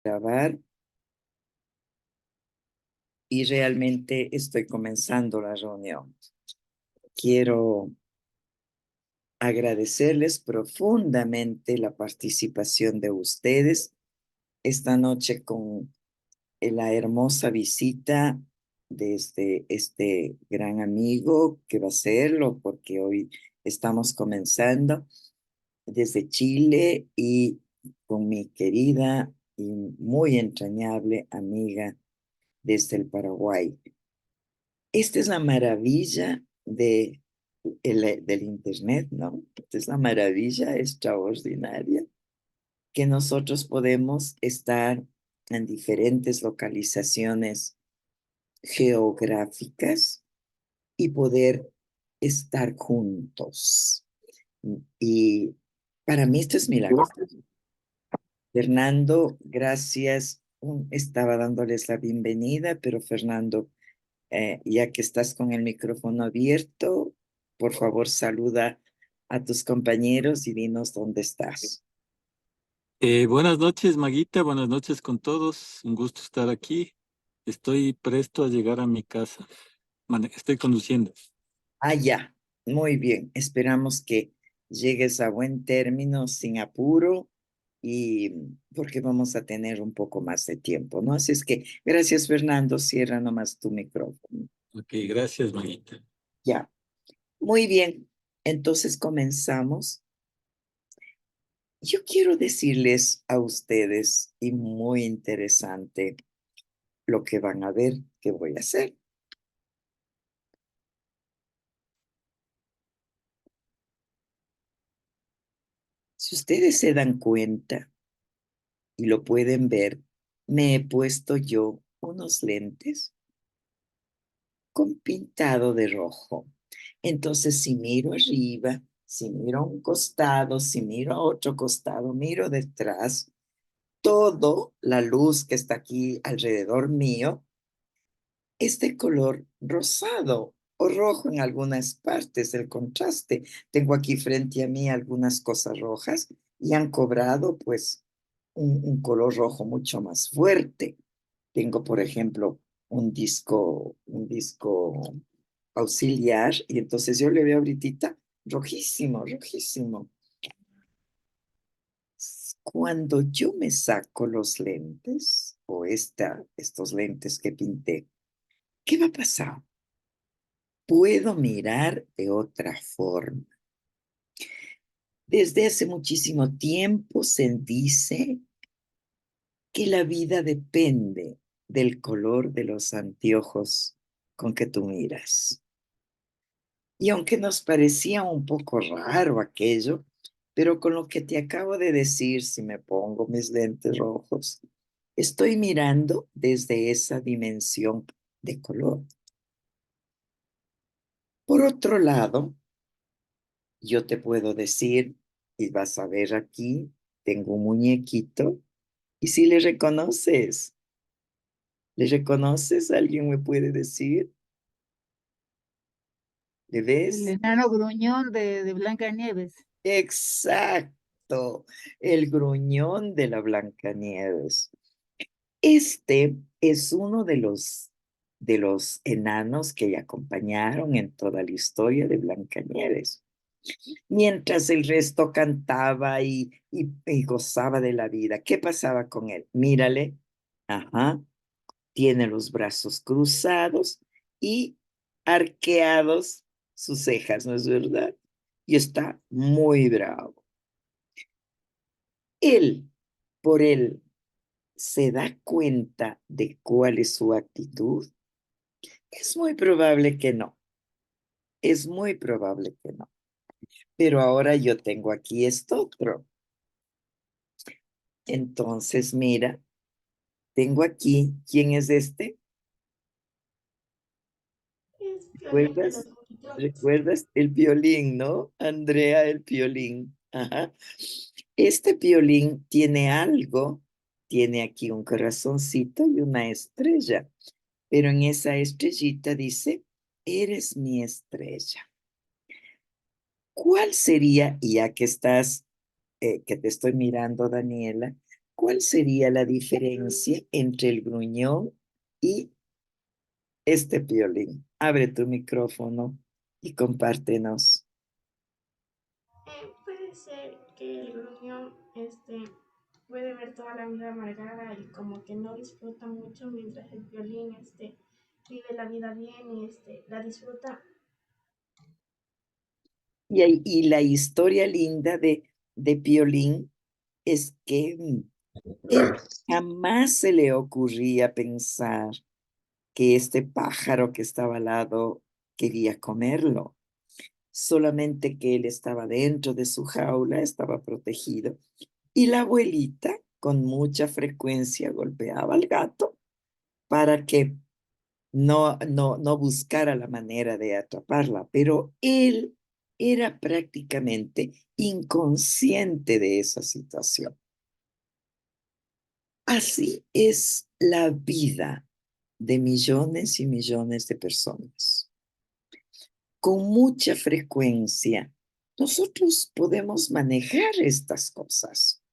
Grabar y realmente estoy comenzando la reunión. Quiero agradecerles profundamente la participación de ustedes esta noche con la hermosa visita de este gran amigo que va a serlo porque hoy estamos comenzando desde Chile y con mi querida y muy entrañable amiga desde el Paraguay. Esta es la maravilla del Internet, ¿no? Esta es la maravilla extraordinaria que nosotros podemos estar en diferentes localizaciones geográficas y poder estar juntos. Y para mí esto es milagro. Fernando, gracias. Estaba dándoles la bienvenida, pero Fernando, ya que estás con el micrófono abierto, por favor saluda a tus compañeros y dinos dónde estás. Buenas noches, Maguita, buenas noches con todos. Un gusto estar aquí. Estoy presto a llegar a mi casa. Estoy conduciendo. Ah, ya, muy bien. Esperamos que llegues a buen término, sin apuro, y porque vamos a tener un poco más de tiempo, ¿no? Así es que, gracias, Fernando. Cierra nomás tu micrófono. Ok, gracias, Maguita. Ya, muy bien. Entonces comenzamos. Yo quiero decirles a ustedes, y muy interesante, lo que van a ver que voy a hacer. Si ustedes se dan cuenta y lo pueden ver, me he puesto yo unos lentes con pintado de rojo. Entonces, si miro arriba, si miro a un costado, si miro a otro costado, miro detrás, todo la luz que está aquí alrededor mío es de color rosado o rojo en algunas partes del contraste. Tengo aquí frente a mí algunas cosas rojas y han cobrado pues un color rojo mucho más fuerte. Tengo, por ejemplo, un disco auxiliar y entonces yo le veo ahorita rojísimo, rojísimo. Cuando yo me saco los lentes o estos lentes que pinté, ¿qué va a pasar? Puedo mirar de otra forma. Desde hace muchísimo tiempo se dice que la vida depende del color de los anteojos con que tú miras. Y aunque nos parecía un poco raro aquello, pero con lo que te acabo de decir, si me pongo mis lentes rojos, estoy mirando desde esa dimensión de color. Por otro lado, yo te puedo decir, y vas a ver aquí, tengo un muñequito, y si le reconoces, ¿alguien me puede decir? ¿Le El ves? enano gruñón de Blancanieves. Exacto, el gruñón de la Blancanieves. Este es uno de los enanos que le acompañaron en toda la historia de Blancanieves. Mientras el resto cantaba y gozaba de la vida. ¿Qué pasaba con él? Mírale, ajá, tiene los brazos cruzados y arqueados sus cejas, ¿no es verdad? Y está muy bravo. Él, por él, se da cuenta de cuál es su actitud. Es muy probable que no, es muy probable que no. Pero ahora yo tengo aquí esto otro. Entonces, mira, tengo aquí, ¿quién es este? Es Piolín de los ¿Recuerdas? Looney ¿Recuerdas? El Piolín, ¿no? Andrea, el Piolín. Ajá. Este Piolín tiene algo, tiene aquí un corazoncito y una estrella, pero en esa estrellita dice, eres mi estrella. ¿Cuál sería, y ya que estás, que te estoy mirando, Daniela, ¿cuál sería la diferencia entre el gruñón y este Piolín? Abre tu micrófono y compártenos. Puede ser que el gruñón puede ver toda la vida amargada y como que no disfruta mucho, mientras el violín vive la vida bien y la disfruta. Y la historia linda de Piolín es que él jamás se le ocurría pensar que este pájaro que estaba al lado quería comerlo. Solamente que él estaba dentro de su jaula, estaba protegido. Y la abuelita con mucha frecuencia golpeaba al gato para que no buscara la manera de atraparla, pero él era prácticamente inconsciente de esa situación. Así es la vida de millones y millones de personas. Con mucha frecuencia, nosotros podemos manejar estas cosas.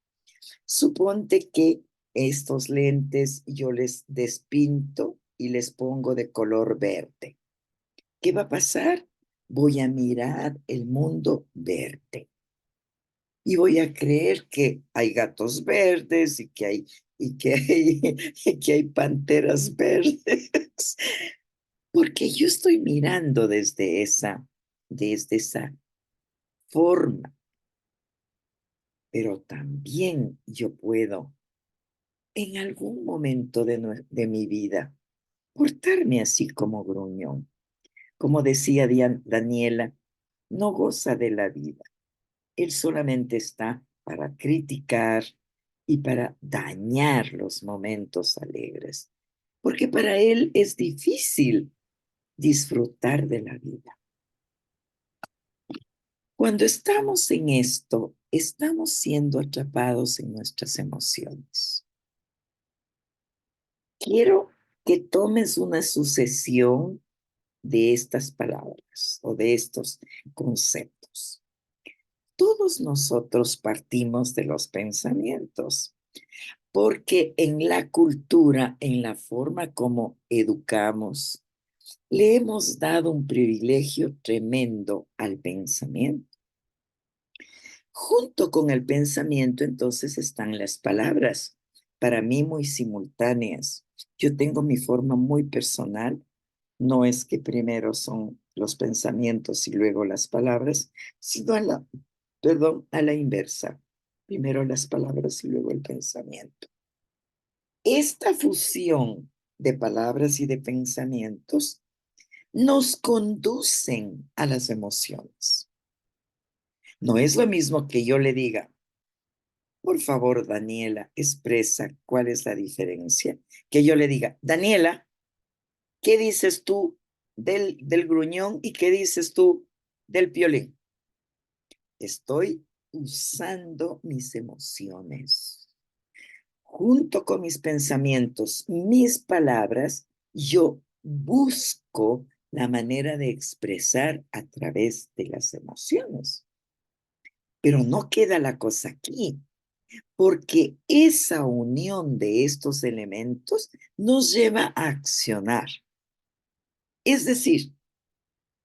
Suponte que estos lentes yo les despinto y les pongo de color verde. ¿Qué va a pasar? Voy a mirar el mundo verde. Y voy a creer que hay gatos verdes y que hay panteras verdes. Porque yo estoy mirando desde esa forma. Pero también yo puedo, en algún momento de mi vida, portarme así como gruñón. Como decía Daniela, no goza de la vida. Él solamente está para criticar y para dañar los momentos alegres, porque para él es difícil disfrutar de la vida. Cuando estamos en esto, estamos siendo atrapados en nuestras emociones. Quiero que tomes una sucesión de estas palabras o de estos conceptos. Todos nosotros partimos de los pensamientos, porque en la cultura, en la forma como educamos, le hemos dado un privilegio tremendo al pensamiento. Junto con el pensamiento, entonces, están las palabras, para mí muy simultáneas. Yo tengo mi forma muy personal. No es que primero son los pensamientos y luego las palabras, sino a la inversa. Primero las palabras y luego el pensamiento. Esta fusión de palabras y de pensamientos nos conducen a las emociones. No es lo mismo que yo le diga, por favor, Daniela, expresa cuál es la diferencia. Que yo le diga, Daniela, ¿qué dices tú del gruñón y qué dices tú del Piolín? Estoy usando mis emociones. Junto con mis pensamientos, mis palabras, yo busco la manera de expresar a través de las emociones. Pero no queda la cosa aquí, porque esa unión de estos elementos nos lleva a accionar. Es decir,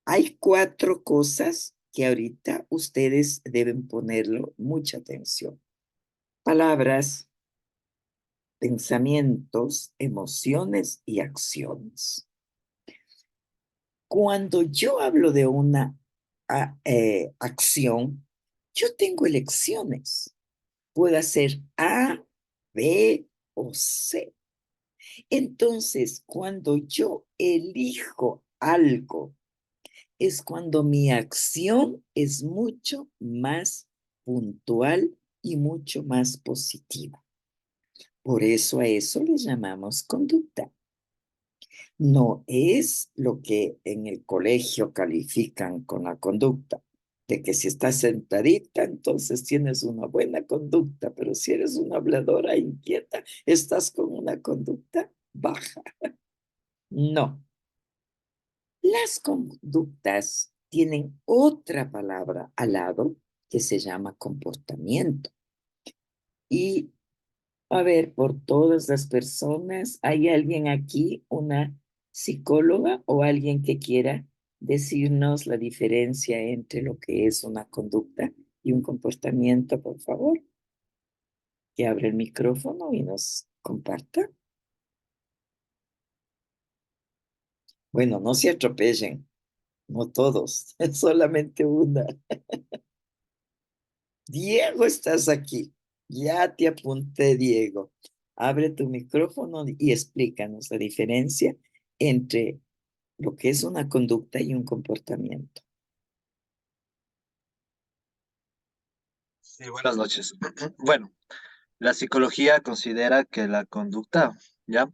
hay 4 cosas que ahorita ustedes deben ponerlo mucha atención. Palabras, pensamientos, emociones y acciones. Cuando yo hablo de una acción, yo tengo elecciones. Puedo hacer A, B o C. Entonces, cuando yo elijo algo, es cuando mi acción es mucho más puntual y mucho más positiva. Por eso a eso le llamamos conducta. No es lo que en el colegio califican con la conducta, de que si estás sentadita, entonces tienes una buena conducta, pero si eres una habladora inquieta, estás con una conducta baja. No. Las conductas tienen otra palabra al lado que se llama comportamiento. Y A ver, por todas las personas, ¿hay alguien aquí, una psicóloga o alguien que quiera decirnos la diferencia entre lo que es una conducta y un comportamiento, por favor? Que abra el micrófono y nos comparta. Bueno, no se atropellen, no todos, solamente una. Diego, estás aquí. Ya te apunté, Diego. Abre tu micrófono y explícanos la diferencia entre lo que es una conducta y un comportamiento. Sí, buenas noches. Bueno, la psicología considera que la conducta, ¿ya?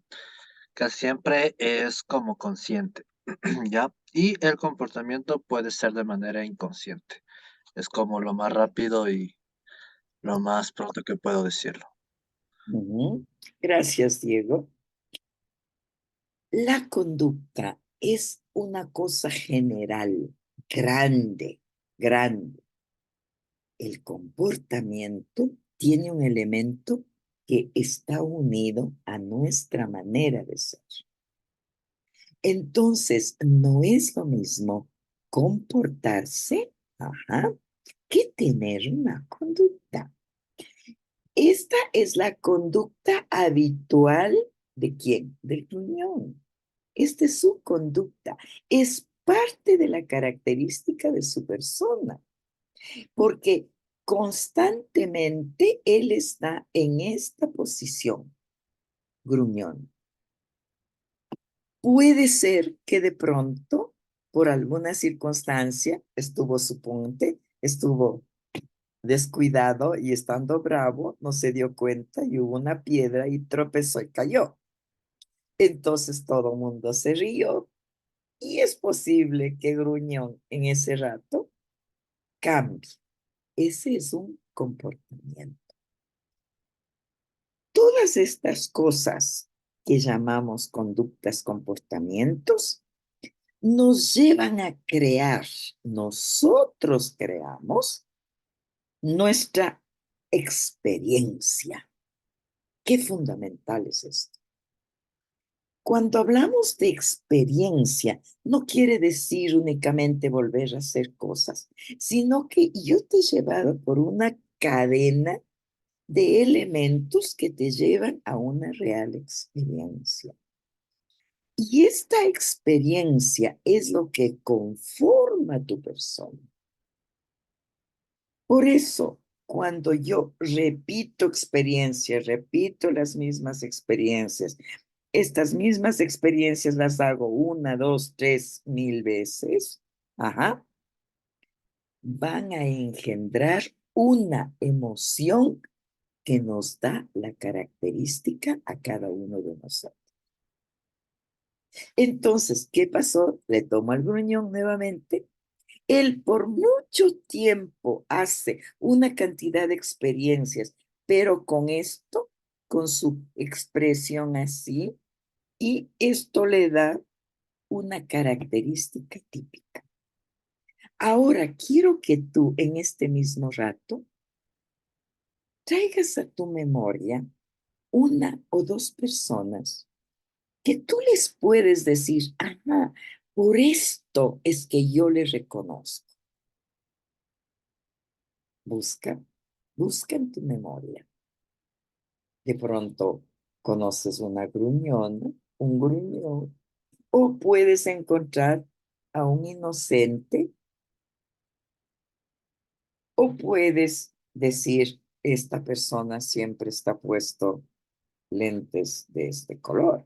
Casi siempre es como consciente, ¿ya? Y el comportamiento puede ser de manera inconsciente. Es como lo más rápido y lo más pronto que puedo decirlo. Ujú. Gracias, Diego. La conducta es una cosa general, grande, grande. El comportamiento tiene un elemento que está unido a nuestra manera de ser. Entonces, no es lo mismo comportarse, ajá, que tener una conducta. Esta es la conducta habitual de quién? Del gruñón. Esta es su conducta. Es parte de la característica de su persona, porque constantemente él está en esta posición, gruñón. Puede ser que de pronto, por alguna circunstancia, suponte, estuvo descuidado y estando bravo, no se dio cuenta y hubo una piedra y tropezó y cayó. Entonces todo el mundo se rió y es posible que Gruñón en ese rato cambie. Ese es un comportamiento. Todas estas cosas que llamamos conductas, comportamientos, nos llevan a crear, nosotros creamos nuestra experiencia. Qué fundamental es esto. Cuando hablamos de experiencia, no quiere decir únicamente volver a hacer cosas, sino que yo te he llevado por una cadena de elementos que te llevan a una real experiencia. Y esta experiencia es lo que conforma tu persona. Por eso, cuando yo repito experiencias, repito las mismas experiencias, estas mismas experiencias las hago 1, 2, 3, 1000 veces, ajá, van a engendrar una emoción que nos da la característica a cada uno de nosotros. Entonces, ¿qué pasó? Le tomo al gruñón nuevamente. Él por mucho tiempo hace una cantidad de experiencias, pero con esto, con su expresión así, y esto le da una característica típica. Ahora quiero que tú en este mismo rato traigas a tu memoria una o dos personas que tú les puedes decir, ajá, por esto es que yo le reconozco. Busca, busca en tu memoria. De pronto conoces una gruñona, un gruñón, o puedes encontrar a un inocente, o puedes decir, esta persona siempre está puesto lentes de este color.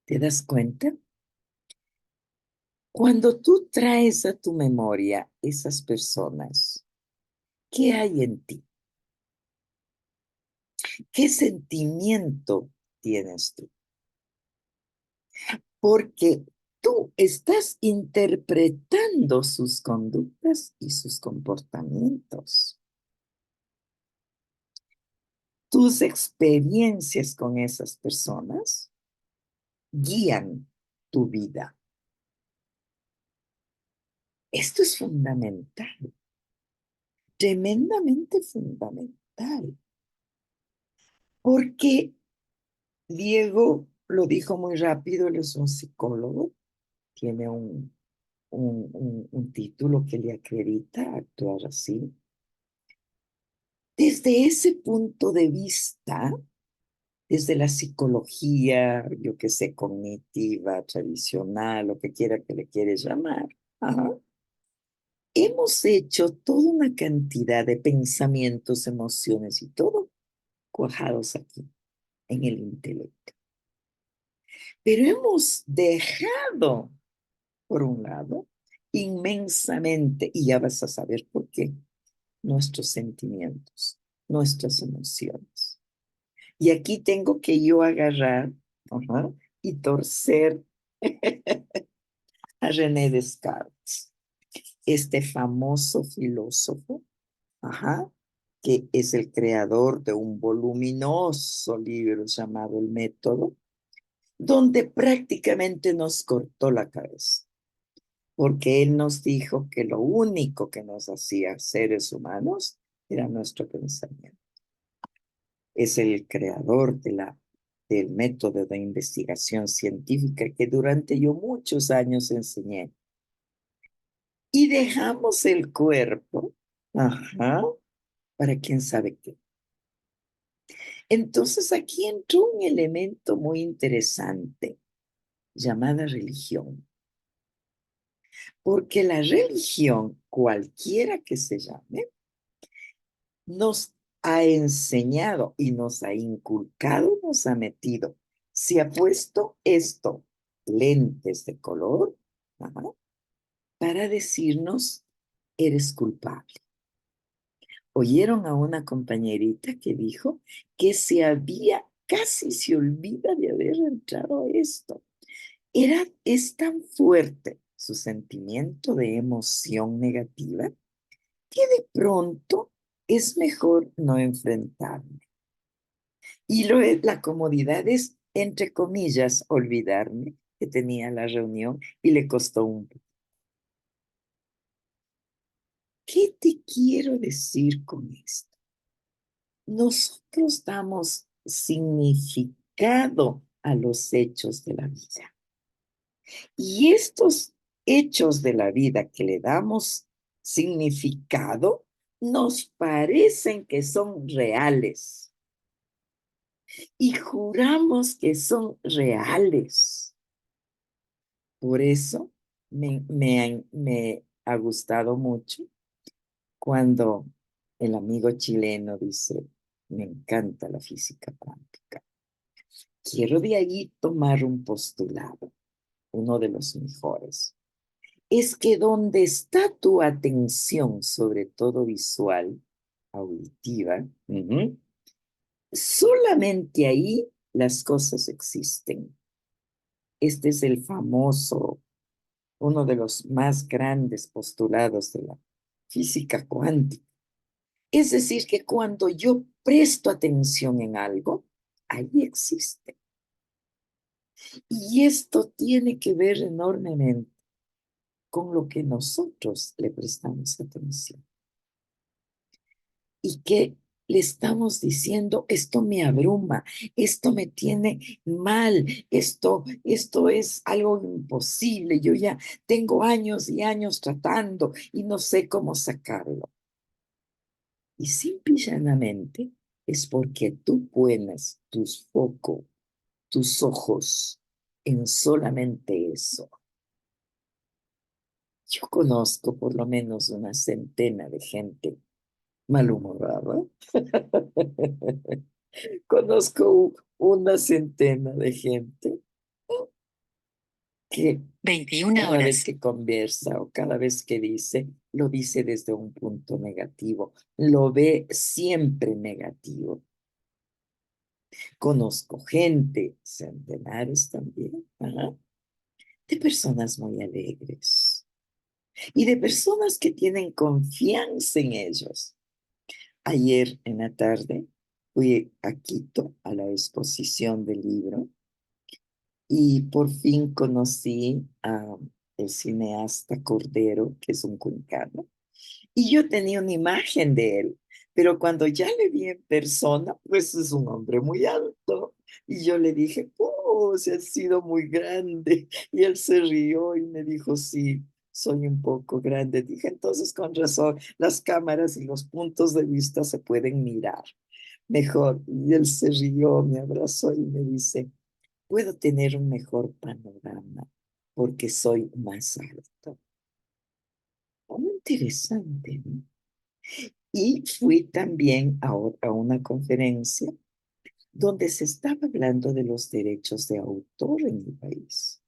¿Te das cuenta? Cuando tú traes a tu memoria esas personas, ¿qué hay en ti? ¿Qué sentimiento tienes tú? Porque tú estás interpretando sus conductas y sus comportamientos. Tus experiencias con esas personas guían tu vida. Esto es fundamental, tremendamente fundamental. Porque Diego lo dijo muy rápido, él es un psicólogo, tiene un título que le acredita actuar así. Desde ese punto de vista, desde la psicología, yo que sé, cognitiva, tradicional, lo que quiera que le quieres llamar, ajá, hemos hecho toda una cantidad de pensamientos, emociones y todo cuajados aquí, en el intelecto. Pero hemos dejado, por un lado, inmensamente, y ya vas a saber por qué, nuestros sentimientos, nuestras emociones. Y aquí tengo que yo agarrar, ajá, y torcer a René Descartes, este famoso filósofo, ajá, que es el creador de un voluminoso libro llamado El Método, donde prácticamente nos cortó la cabeza, porque él nos dijo que lo único que nos hacía seres humanos era nuestro pensamiento. Es el creador del método de investigación científica que durante yo muchos años enseñé. Y dejamos el cuerpo, ajá, para quién sabe qué. Entonces aquí entró un elemento muy interesante llamada religión, porque la religión, cualquiera que se llame, nos ha enseñado y nos ha inculcado, nos ha metido. Se ha puesto esto, lentes de color, ajá, para decirnos, eres culpable. Oyeron a una compañerita que dijo que casi se olvida de haber entrado a esto. Es tan fuerte su sentimiento de emoción negativa que de pronto es mejor no enfrentarme. Y la comodidad es, entre comillas, olvidarme que tenía la reunión y le costó un poco. ¿Qué te quiero decir con esto? Nosotros damos significado a los hechos de la vida. Y estos hechos de la vida que le damos significado, nos parecen que son reales. Y juramos que son reales. Por eso me ha gustado mucho cuando el amigo chileno dice, me encanta la física cuántica. Quiero de allí tomar un postulado, uno de los mejores. Es que donde está tu atención, sobre todo visual, auditiva, solamente ahí las cosas existen. Este es el famoso, uno de los más grandes postulados de la física cuántica. Es decir, que cuando yo presto atención en algo, ahí existe. Y esto tiene que ver enormemente con lo que nosotros le prestamos atención. Y que le estamos diciendo, esto me abruma, esto me tiene mal, esto es algo imposible, yo ya tengo años y años tratando y no sé cómo sacarlo. Y simple y llanamente es porque tú pones tus focos, tus ojos en solamente eso. Yo conozco por lo menos una centena de gente malhumorada. Conozco una centena de gente que 21 cada vez horas. que conversa o cada vez que dice, lo dice desde un punto negativo, lo ve siempre negativo. Conozco gente, centenares también, ajá, de personas muy alegres y de personas que tienen confianza en ellos. Ayer en la tarde fui a Quito a la exposición del libro y por fin conocí a el cineasta Cordero, que es un cuencano, y yo tenía una imagen de él, Pero cuando ya le vi en persona, pues es un hombre muy alto. Y yo le dije, oh, se ha sido muy grande. Y él se rió y me dijo, sí, soy un poco grande. Dije, entonces con razón, las cámaras y los puntos de vista se pueden mirar mejor. Y él se rió, me abrazó y me dice, puedo tener un mejor panorama porque soy más alto. Muy interesante, ¿no? Y fui también a una conferencia donde se estaba hablando de los derechos de autor en mi país.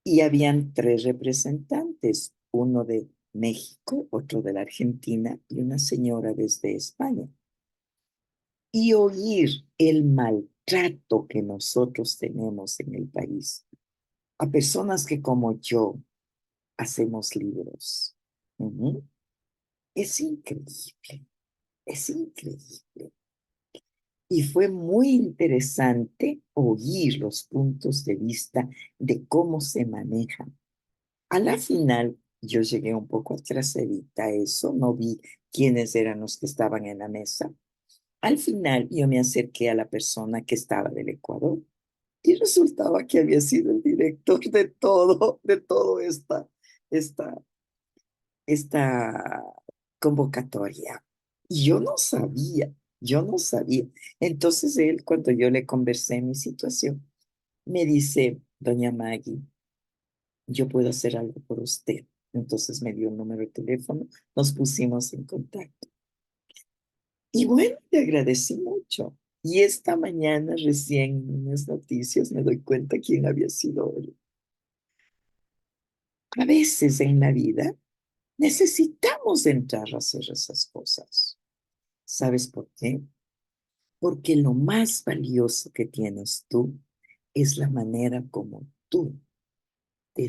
Y habían 3 representantes, uno de México, otro de la Argentina y una señora desde España. Y oír el maltrato que nosotros tenemos en el país a personas que como yo hacemos libros. Ujú. Es increíble, es increíble. Y fue muy interesante oír los puntos de vista de cómo se manejan. A la final, yo llegué un poco atrasadita a eso, no vi quiénes eran los que estaban en la mesa. Al final, yo me acerqué a la persona que estaba del Ecuador y resultaba que había sido el director de todo esta, esta convocatoria. Y yo no sabía. Entonces él, cuando yo le conversé mi situación, me dice, doña Maggie, yo puedo hacer algo por usted. Entonces me dio un número de teléfono, nos pusimos en contacto. Y bueno, le agradecí mucho. Y esta mañana recién en unas noticias me doy cuenta quién había sido él. A veces en la vida necesitamos entrar a hacer esas cosas. ¿Sabes por qué? Porque lo más valioso que tienes tú es la manera como tú te,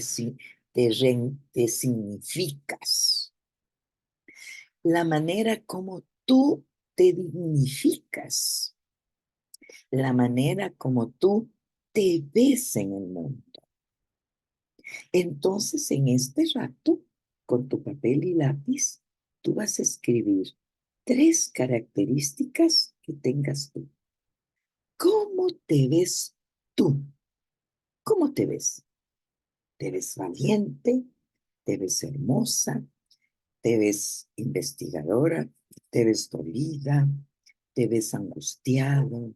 te significas, la manera como tú te dignificas, la manera como tú te ves en el mundo. Entonces, en este rato, con tu papel y lápiz, tú vas a escribir 3 características que tengas tú. ¿Cómo te ves tú? ¿Cómo te ves? ¿Te ves valiente? ¿Te ves hermosa? ¿Te ves investigadora? ¿Te ves dolida? ¿Te ves angustiado?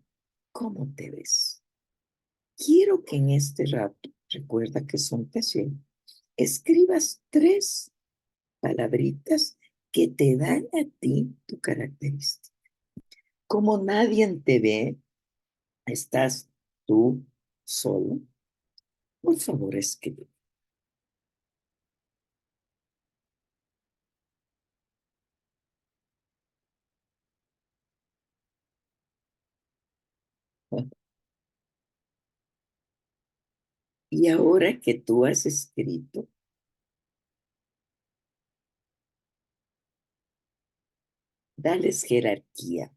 ¿Cómo te ves? Quiero que en este rato, recuerda que es un taller, escribas 3 palabritas que te dan a ti tu característica. Como nadie te ve, estás tú solo. Por favor, escribe. Y ahora que tú has escrito, dales jerarquía.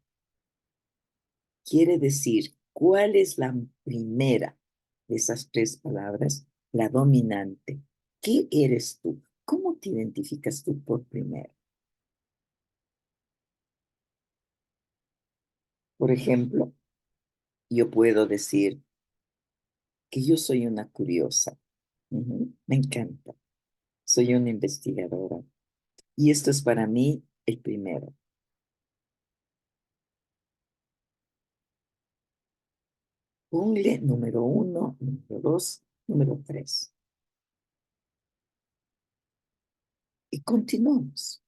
Quiere decir, ¿cuál es la primera de esas 3 palabras? La dominante. ¿Qué eres tú? ¿Cómo te identificas tú por primero? Por ejemplo, yo puedo decir que yo soy una curiosa. Me encanta. Soy una investigadora. Y esto es para mí el primero. Ponle número 1, número 2, número 3. Y continuamos.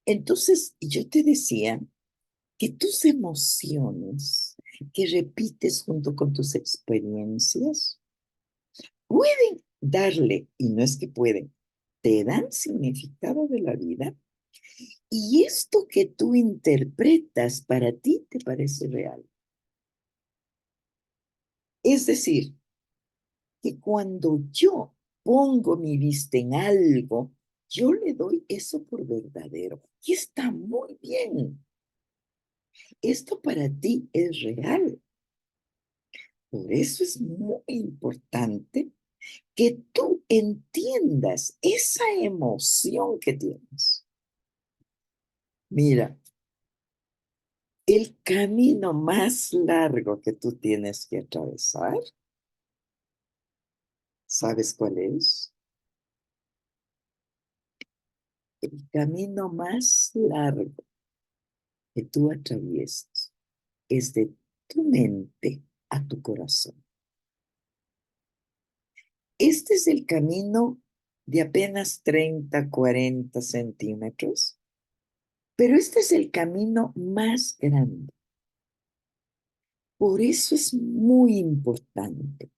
Entonces, yo te decía que tus emociones que repites junto con tus experiencias pueden darle, y no es que pueden, te dan significado de la vida y esto que tú interpretas para ti te parece real. Es decir, que cuando yo pongo mi vista en algo, yo le doy eso por verdadero y está muy bien. Esto para ti es real. Por eso es muy importante que tú entiendas esa emoción que tienes. Mira, el camino más largo que tú tienes que atravesar, ¿sabes cuál es? El camino más largo que tú atraviesas es de tu mente a tu corazón. Este es el camino de apenas 30, 40 centímetros, pero este es el camino más grande. Por eso es muy importante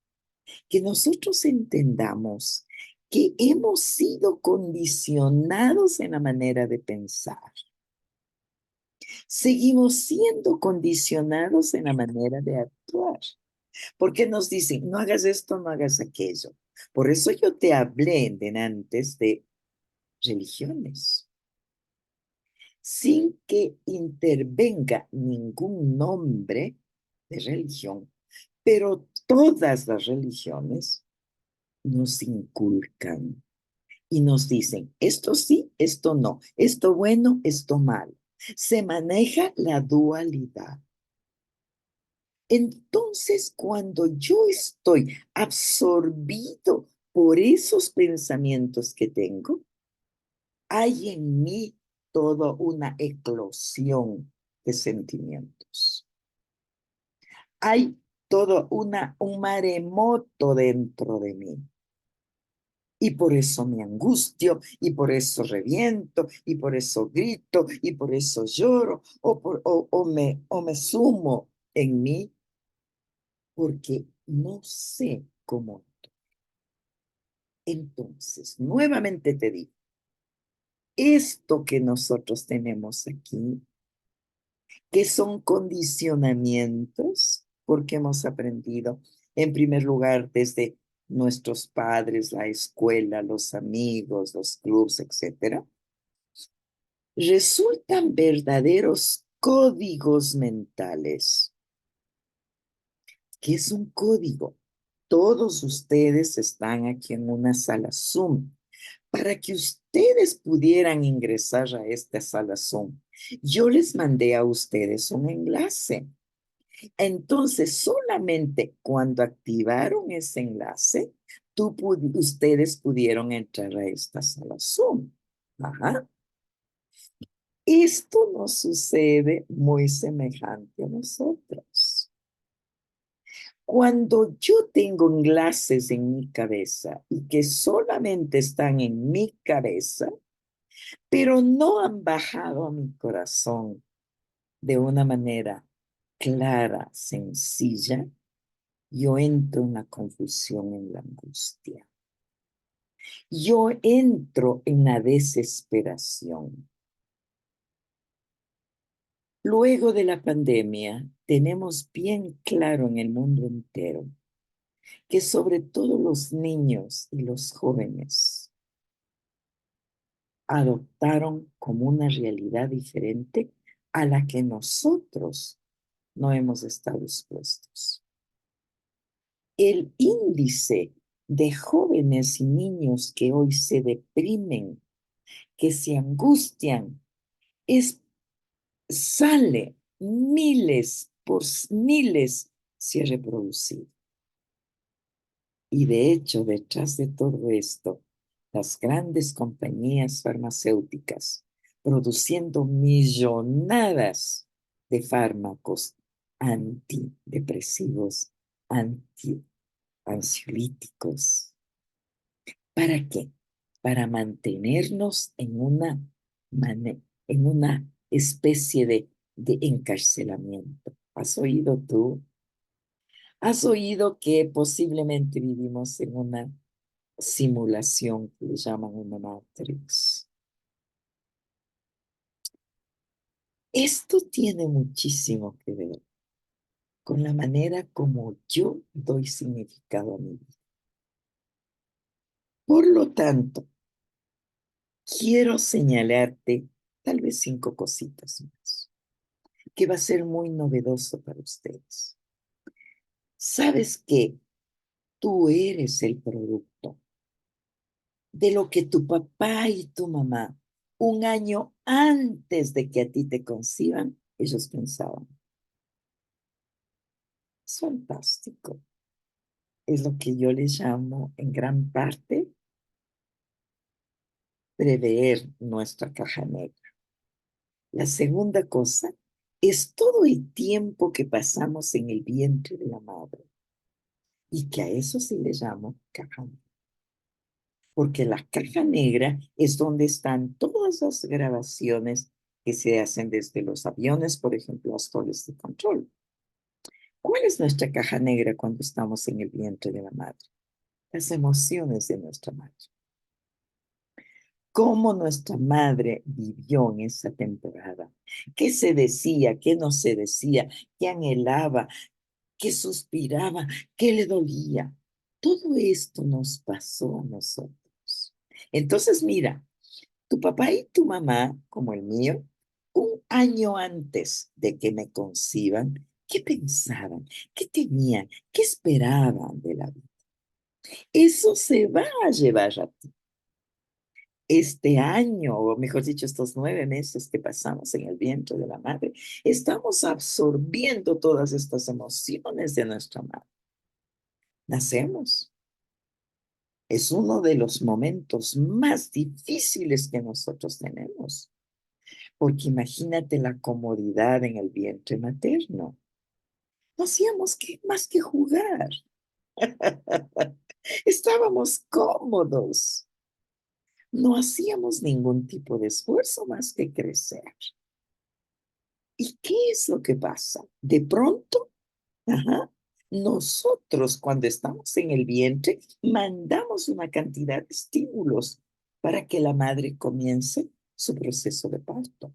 que nosotros entendamos que hemos sido condicionados en la manera de pensar. Seguimos siendo condicionados en la manera de actuar. Porque nos dicen, no hagas esto, no hagas aquello. Por eso yo te hablé antes de religiones, sin que intervenga ningún nombre de religión, pero todas las religiones nos inculcan y nos dicen, esto sí, esto no, esto bueno, esto malo. Se maneja la dualidad. Entonces, cuando yo estoy absorbido por esos pensamientos que tengo, hay en mí toda una eclosión de sentimientos. Hay todo un maremoto dentro de mí. Y por eso me angustio, y por eso reviento, y por eso grito, y por eso lloro, o me sumo en mí, porque no sé cómo. Entonces, nuevamente te digo, esto que nosotros tenemos aquí, que son condicionamientos, porque hemos aprendido, en primer lugar, desde nuestros padres, la escuela, los amigos, los clubs, etcétera, resultan verdaderos códigos mentales. ¿Qué es un código? Todos ustedes están aquí en una sala Zoom. Para que ustedes pudieran ingresar a esta sala Zoom, yo les mandé a ustedes un enlace. Entonces, solamente cuando activaron ese enlace, ustedes pudieron entrar a esta sala Zoom. Ajá. Esto nos sucede muy semejante a nosotros. Cuando yo tengo enlaces en mi cabeza y que solamente están en mi cabeza, pero no han bajado a mi corazón de una manera clara, sencilla, yo entro en la confusión, en la angustia. Yo entro en la desesperación. Luego de la pandemia, tenemos bien claro en el mundo entero que sobre todo los niños y los jóvenes adoptaron como una realidad diferente a la que nosotros no hemos estado expuestos. El índice de jóvenes y niños que hoy se deprimen, que se angustian, sale miles por miles se ha reproducido. Y de hecho, detrás de todo esto, las grandes compañías farmacéuticas produciendo millonadas de fármacos antidepresivos, ansiolíticos. ¿Para qué? Para mantenernos en una especie de encarcelamiento. ¿Has oído tú? ¿Has oído que posiblemente vivimos en una simulación que le llaman una Matrix? Esto tiene muchísimo que ver con la manera como yo doy significado a mi vida. Por lo tanto, quiero señalarte tal vez 5 cositas más, que va a ser muy novedoso para ustedes. ¿Sabes que tú eres el producto de lo que tu papá y tu mamá un año antes de que a ti te conciban, ellos pensaban. Es fantástico. Es lo que yo les llamo en gran parte prever nuestra caja negra. La segunda cosa es todo el tiempo que pasamos en el vientre de la madre y que a eso sí le llamo caja negra. Porque la caja negra es donde están todas las grabaciones que se hacen desde los aviones, por ejemplo, las torres de control. ¿Cuál es nuestra caja negra cuando estamos en el vientre de la madre? Las emociones de nuestra madre. Cómo nuestra madre vivió en esa temporada. ¿Qué se decía? ¿Qué no se decía? ¿Qué anhelaba? ¿Qué suspiraba? ¿Qué le dolía? Todo esto nos pasó a nosotros. Entonces, mira, tu papá y tu mamá, como el mío, un año antes de que me conciban, ¿qué pensaban? ¿Qué tenían? ¿Qué esperaban de la vida? Eso se va a llevar a ti. Este año, o mejor dicho, estos 9 meses que pasamos en el vientre de la madre, estamos absorbiendo todas estas emociones de nuestra madre. Nacemos. Es uno de los momentos más difíciles que nosotros tenemos, porque imagínate la comodidad en el vientre materno. No hacíamos más que jugar. Estábamos cómodos. No hacíamos ningún tipo de esfuerzo más que crecer. ¿Y qué es lo que pasa? De pronto, nosotros cuando estamos en el vientre, mandamos una cantidad de estímulos para que la madre comience su proceso de parto.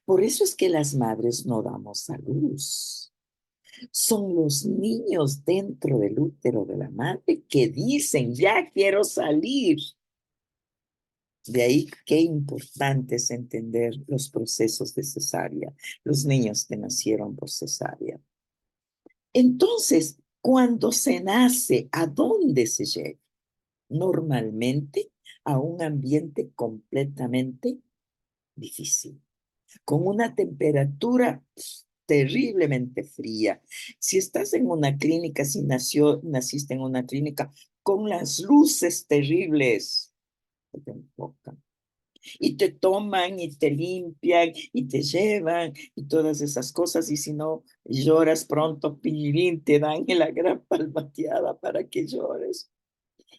Por eso es que las madres no damos a luz. Son los niños dentro del útero de la madre que dicen, ya quiero salir. De ahí qué importante es entender los procesos de cesárea, los niños que nacieron por cesárea. Entonces, cuando se nace, ¿a dónde se llega? Normalmente a un ambiente completamente difícil, con una temperatura terriblemente fría. Si estás en una clínica, si naciste en una clínica, con las luces terribles, te enfocan. Y te toman y te limpian y te llevan y todas esas cosas. Y si no lloras pronto, pirín, te dan la gran palmateada para que llores.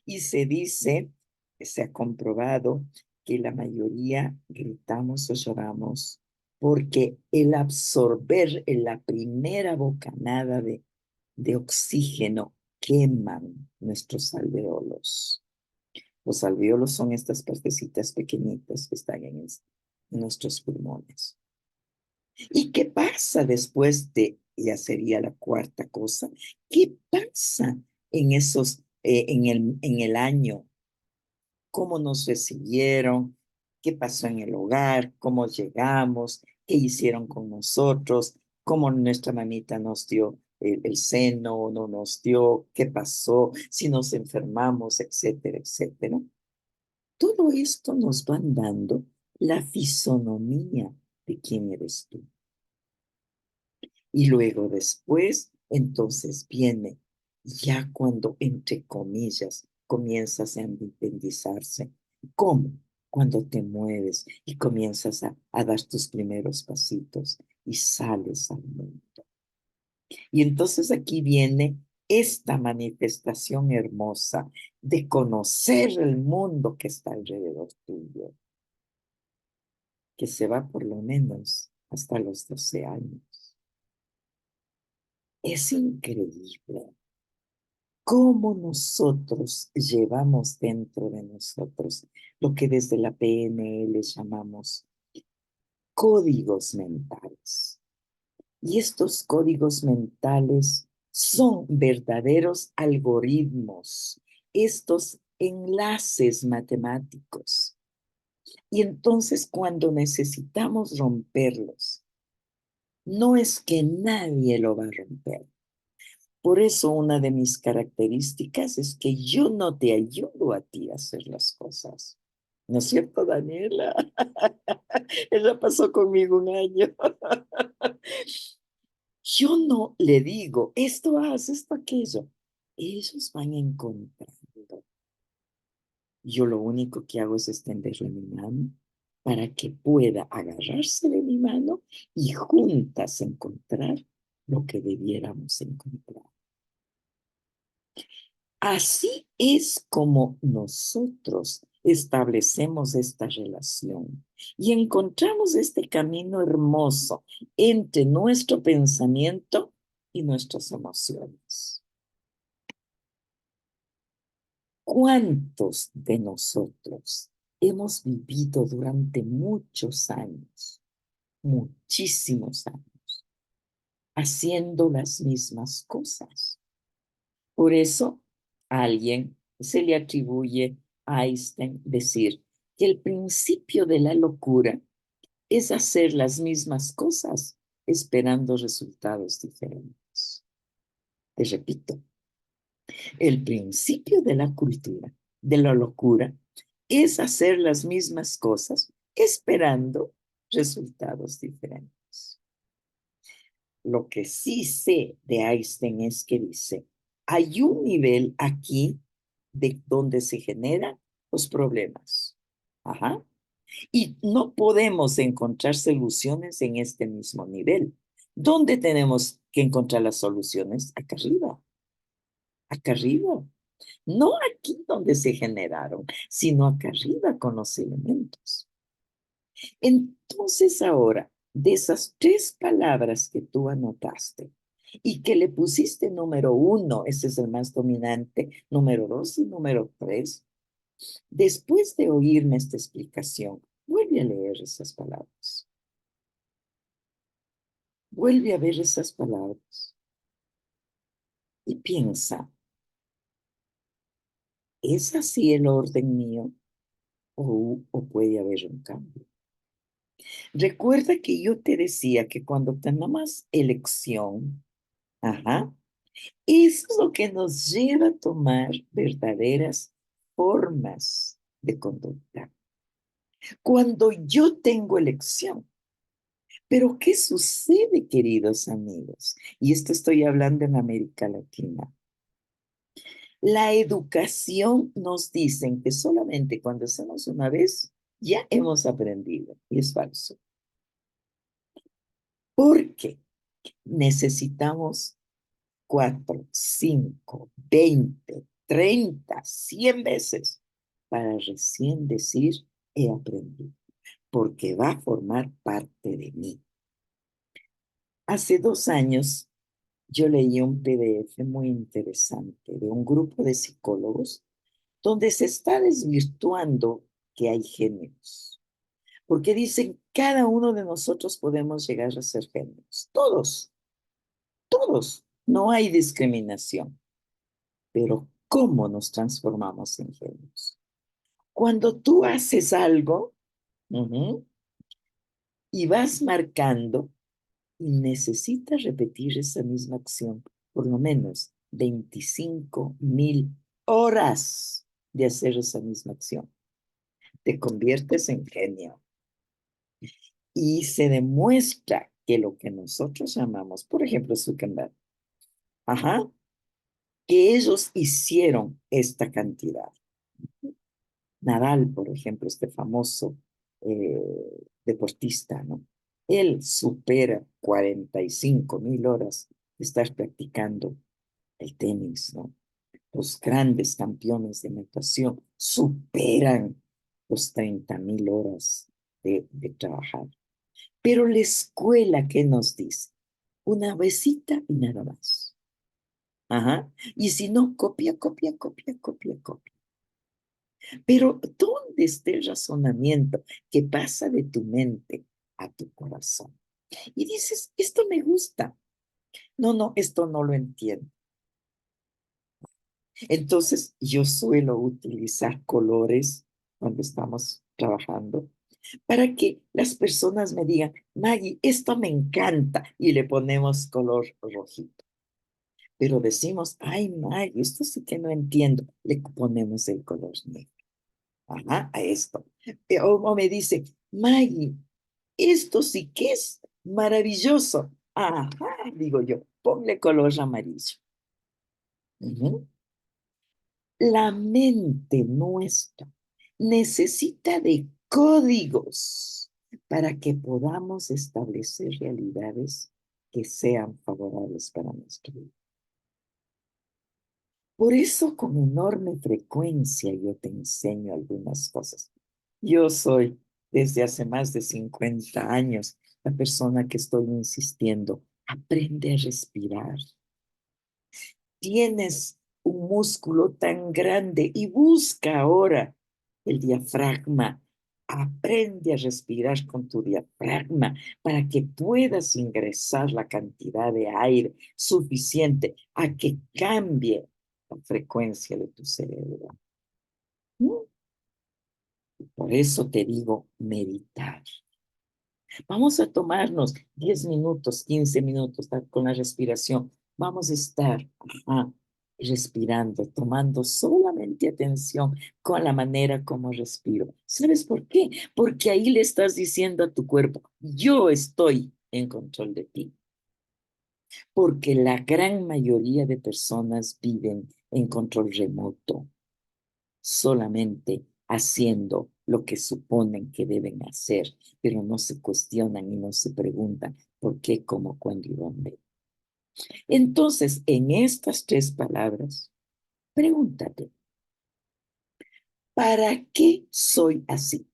Y se dice, se ha comprobado, que la mayoría gritamos o lloramos porque el absorber en la primera bocanada de oxígeno queman nuestros alveolos. Los alveolos son estas partecitas pequeñitas que están en nuestros pulmones. ¿Y qué pasa después ya sería la cuarta cosa, qué pasa en en el año? ¿Cómo nos recibieron? ¿Qué pasó en el hogar? ¿Cómo llegamos? ¿Qué hicieron con nosotros? ¿Cómo nuestra mamita nos dio el seno o no nos dio? ¿Qué pasó? Si nos enfermamos, etcétera, etcétera. Todo esto nos van dando la fisonomía de quién eres tú. Y luego después, entonces viene ya cuando, entre comillas, comienzas a independizarse. ¿Cómo? Cuando te mueves y comienzas a dar tus primeros pasitos y sales al mundo. Y entonces aquí viene esta manifestación hermosa de conocer el mundo que está alrededor tuyo, que se va por lo menos hasta los 12 años. Es increíble cómo nosotros llevamos dentro de nosotros lo que desde la PNL llamamos códigos mentales. Y estos códigos mentales son verdaderos algoritmos, estos enlaces matemáticos. Y entonces cuando necesitamos romperlos, no es que nadie lo va a romper. Por eso una de mis características es que yo no te ayudo a ti a hacer las cosas. ¿No es cierto, Daniela? Ella pasó conmigo un año. Yo no le digo, esto haz, esto aquello. Ellos van encontrando. Yo lo único que hago es extenderle mi mano para que pueda agarrarse de mi mano y juntas encontrar lo que debiéramos encontrar. Así es como nosotros establecemos esta relación y encontramos este camino hermoso entre nuestro pensamiento y nuestras emociones. ¿Cuántos de nosotros hemos vivido durante muchos años, muchísimos años, haciendo las mismas cosas? Por eso a alguien se le atribuye a Einstein decir que el principio de la locura es hacer las mismas cosas esperando resultados diferentes. Te repito, el principio de la cultura, de la locura, es hacer las mismas cosas esperando resultados diferentes. Lo que sí sé de Einstein es que dice, hay un nivel aquí de donde se generan los problemas. Ajá. Y no podemos encontrar soluciones en este mismo nivel. ¿Dónde tenemos que encontrar las soluciones? Acá arriba. Acá arriba. No aquí donde se generaron, sino acá arriba con los elementos. Entonces ahora, de esas 3 palabras que tú anotaste y que le pusiste número 1, ese es el más dominante, número 2 y número 3, después de oírme esta explicación, vuelve a leer esas palabras. Vuelve a ver esas palabras y piensa, ¿es así el orden mío o puede haber un cambio? Recuerda que yo te decía que cuando tenemos elección, ajá, eso es lo que nos lleva a tomar verdaderas formas de conducta. Cuando yo tengo elección. Pero ¿qué sucede, queridos amigos? Y esto estoy hablando en América Latina. La educación nos dicen que solamente cuando hacemos una vez, ya hemos aprendido. Y es falso. Porque necesitamos 4, 5, 20, 30, 100 veces para recién decir he aprendido, porque va a formar parte de mí. Hace 2 años yo leí un PDF muy interesante de un grupo de psicólogos donde se está desvirtuando que hay genios, porque dicen cada uno de nosotros podemos llegar a ser genios, todos, todos, no hay discriminación. Pero ¿cómo nos transformamos en genios? Cuando tú haces algo y vas marcando y necesitas repetir esa misma acción por lo menos 25,000 horas de hacer esa misma acción, te conviertes en genio. Y se demuestra que lo que nosotros llamamos, por ejemplo, Zuckerberg, que ellos hicieron esta cantidad. Nadal, por ejemplo, este famoso deportista, ¿no? Él supera 45,000 horas de estar practicando el tenis, ¿no? Los grandes campeones de natación superan los 30,000 horas de trabajar. Pero la escuela, ¿qué nos dice? Una besita y nada más. Y si no, copia, copia, copia, copia, copia. Pero ¿dónde está el razonamiento que pasa de tu mente a tu corazón? Y dices, esto me gusta. No, esto no lo entiendo. Entonces, yo suelo utilizar colores cuando estamos trabajando para que las personas me digan, Maggie, esto me encanta, y le ponemos color rojito. Pero decimos, ay, Maggie, esto sí que no entiendo, le ponemos el color negro. Ajá, a esto. O me dice, Maggie, esto sí que es maravilloso. Ajá, digo yo, ponle color amarillo. Ujú. La mente nuestra necesita de códigos para que podamos establecer realidades que sean favorables para nuestra vida. Por eso con enorme frecuencia yo te enseño algunas cosas. Yo soy desde hace más de 50 años la persona que estoy insistiendo, aprende a respirar. Tienes un músculo tan grande y busca ahora el diafragma. Aprende a respirar con tu diafragma para que puedas ingresar la cantidad de aire suficiente a que cambie la frecuencia de tu cerebro. ¿Mm? Por eso te digo meditar. Vamos a tomarnos 10 minutos, 15 minutos con la respiración. Vamos a estar respirando, tomando solamente atención con la manera como respiro. ¿Sabes por qué? Porque ahí le estás diciendo a tu cuerpo, yo estoy en control de ti. Porque la gran mayoría de personas viven en control remoto, solamente haciendo lo que suponen que deben hacer, pero no se cuestionan y no se preguntan por qué, cómo, cuándo y dónde. Entonces, en estas 3 palabras, pregúntate, ¿para qué soy así?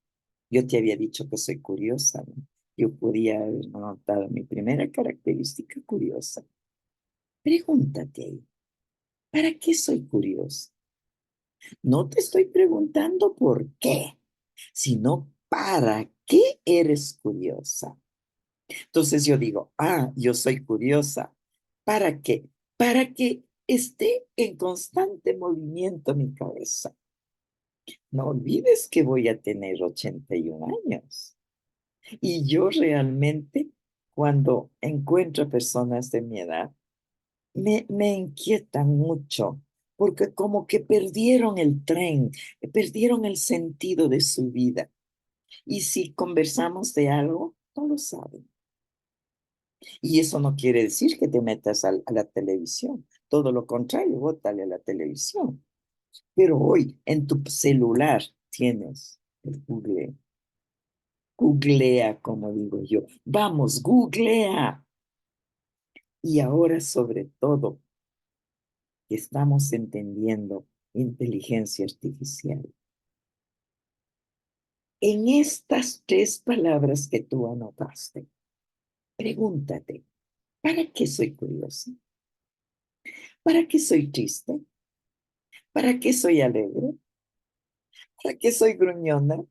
Yo te había dicho que soy curiosa, ¿no? Yo podía haber notado mi primera característica curiosa. Pregúntate ahí, ¿para qué soy curiosa? No te estoy preguntando por qué, sino para qué eres curiosa. Entonces yo digo, yo soy curiosa. ¿Para qué? Para que esté en constante movimiento mi cabeza. No olvides que voy a tener 81 años. Y yo realmente, cuando encuentro a personas de mi edad, me inquietan mucho, porque como que perdieron el tren, perdieron el sentido de su vida. Y si conversamos de algo, no lo saben. Y eso no quiere decir que te metas a la televisión. Todo lo contrario, bótale a la televisión. Pero hoy en tu celular tienes el Google. Googlea, como digo yo. Vamos, googlea. Y ahora sobre todo, estamos entendiendo inteligencia artificial. En estas 3 palabras que tú anotaste, pregúntate, ¿para qué soy curiosa? ¿Para qué soy triste? ¿Para qué soy alegre? ¿Para qué soy gruñona?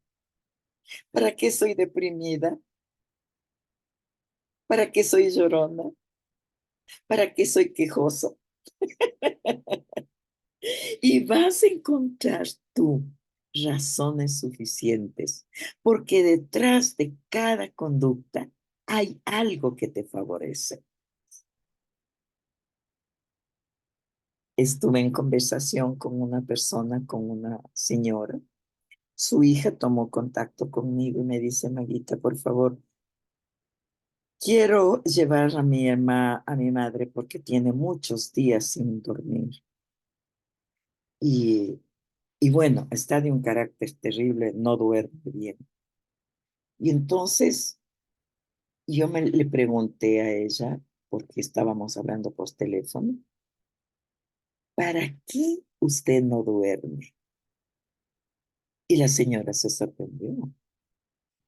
¿Para qué soy deprimida? ¿Para qué soy llorona? ¿Para qué soy quejoso? Y vas a encontrar tú razones suficientes, porque detrás de cada conducta hay algo que te favorece. Estuve en conversación con una persona, con una señora. Su hija tomó contacto conmigo y me dice, Maguita, por favor, quiero llevar a a mi madre porque tiene muchos días sin dormir. Y, y bueno, está de un carácter terrible, no duerme bien. Y entonces le pregunté a ella, porque estábamos hablando por teléfono, ¿para qué usted no duerme? Y la señora se sorprendió.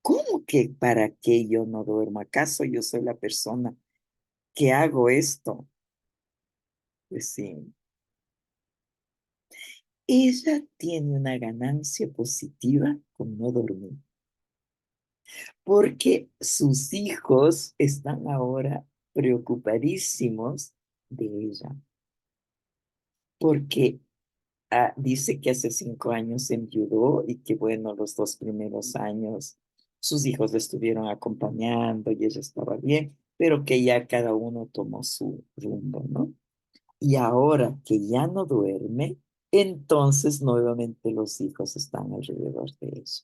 ¿Cómo que para qué yo no duermo? ¿Acaso yo soy la persona que hago esto? Pues sí. Ella tiene una ganancia positiva con no dormir, porque sus hijos están ahora preocupadísimos de ella, porque dice que hace 5 años se enviudó y que bueno, los 2 primeros años sus hijos le estuvieron acompañando y ella estaba bien, pero que ya cada uno tomó su rumbo, ¿no? Y ahora que ya no duerme, Entonces, nuevamente los hijos están alrededor de eso.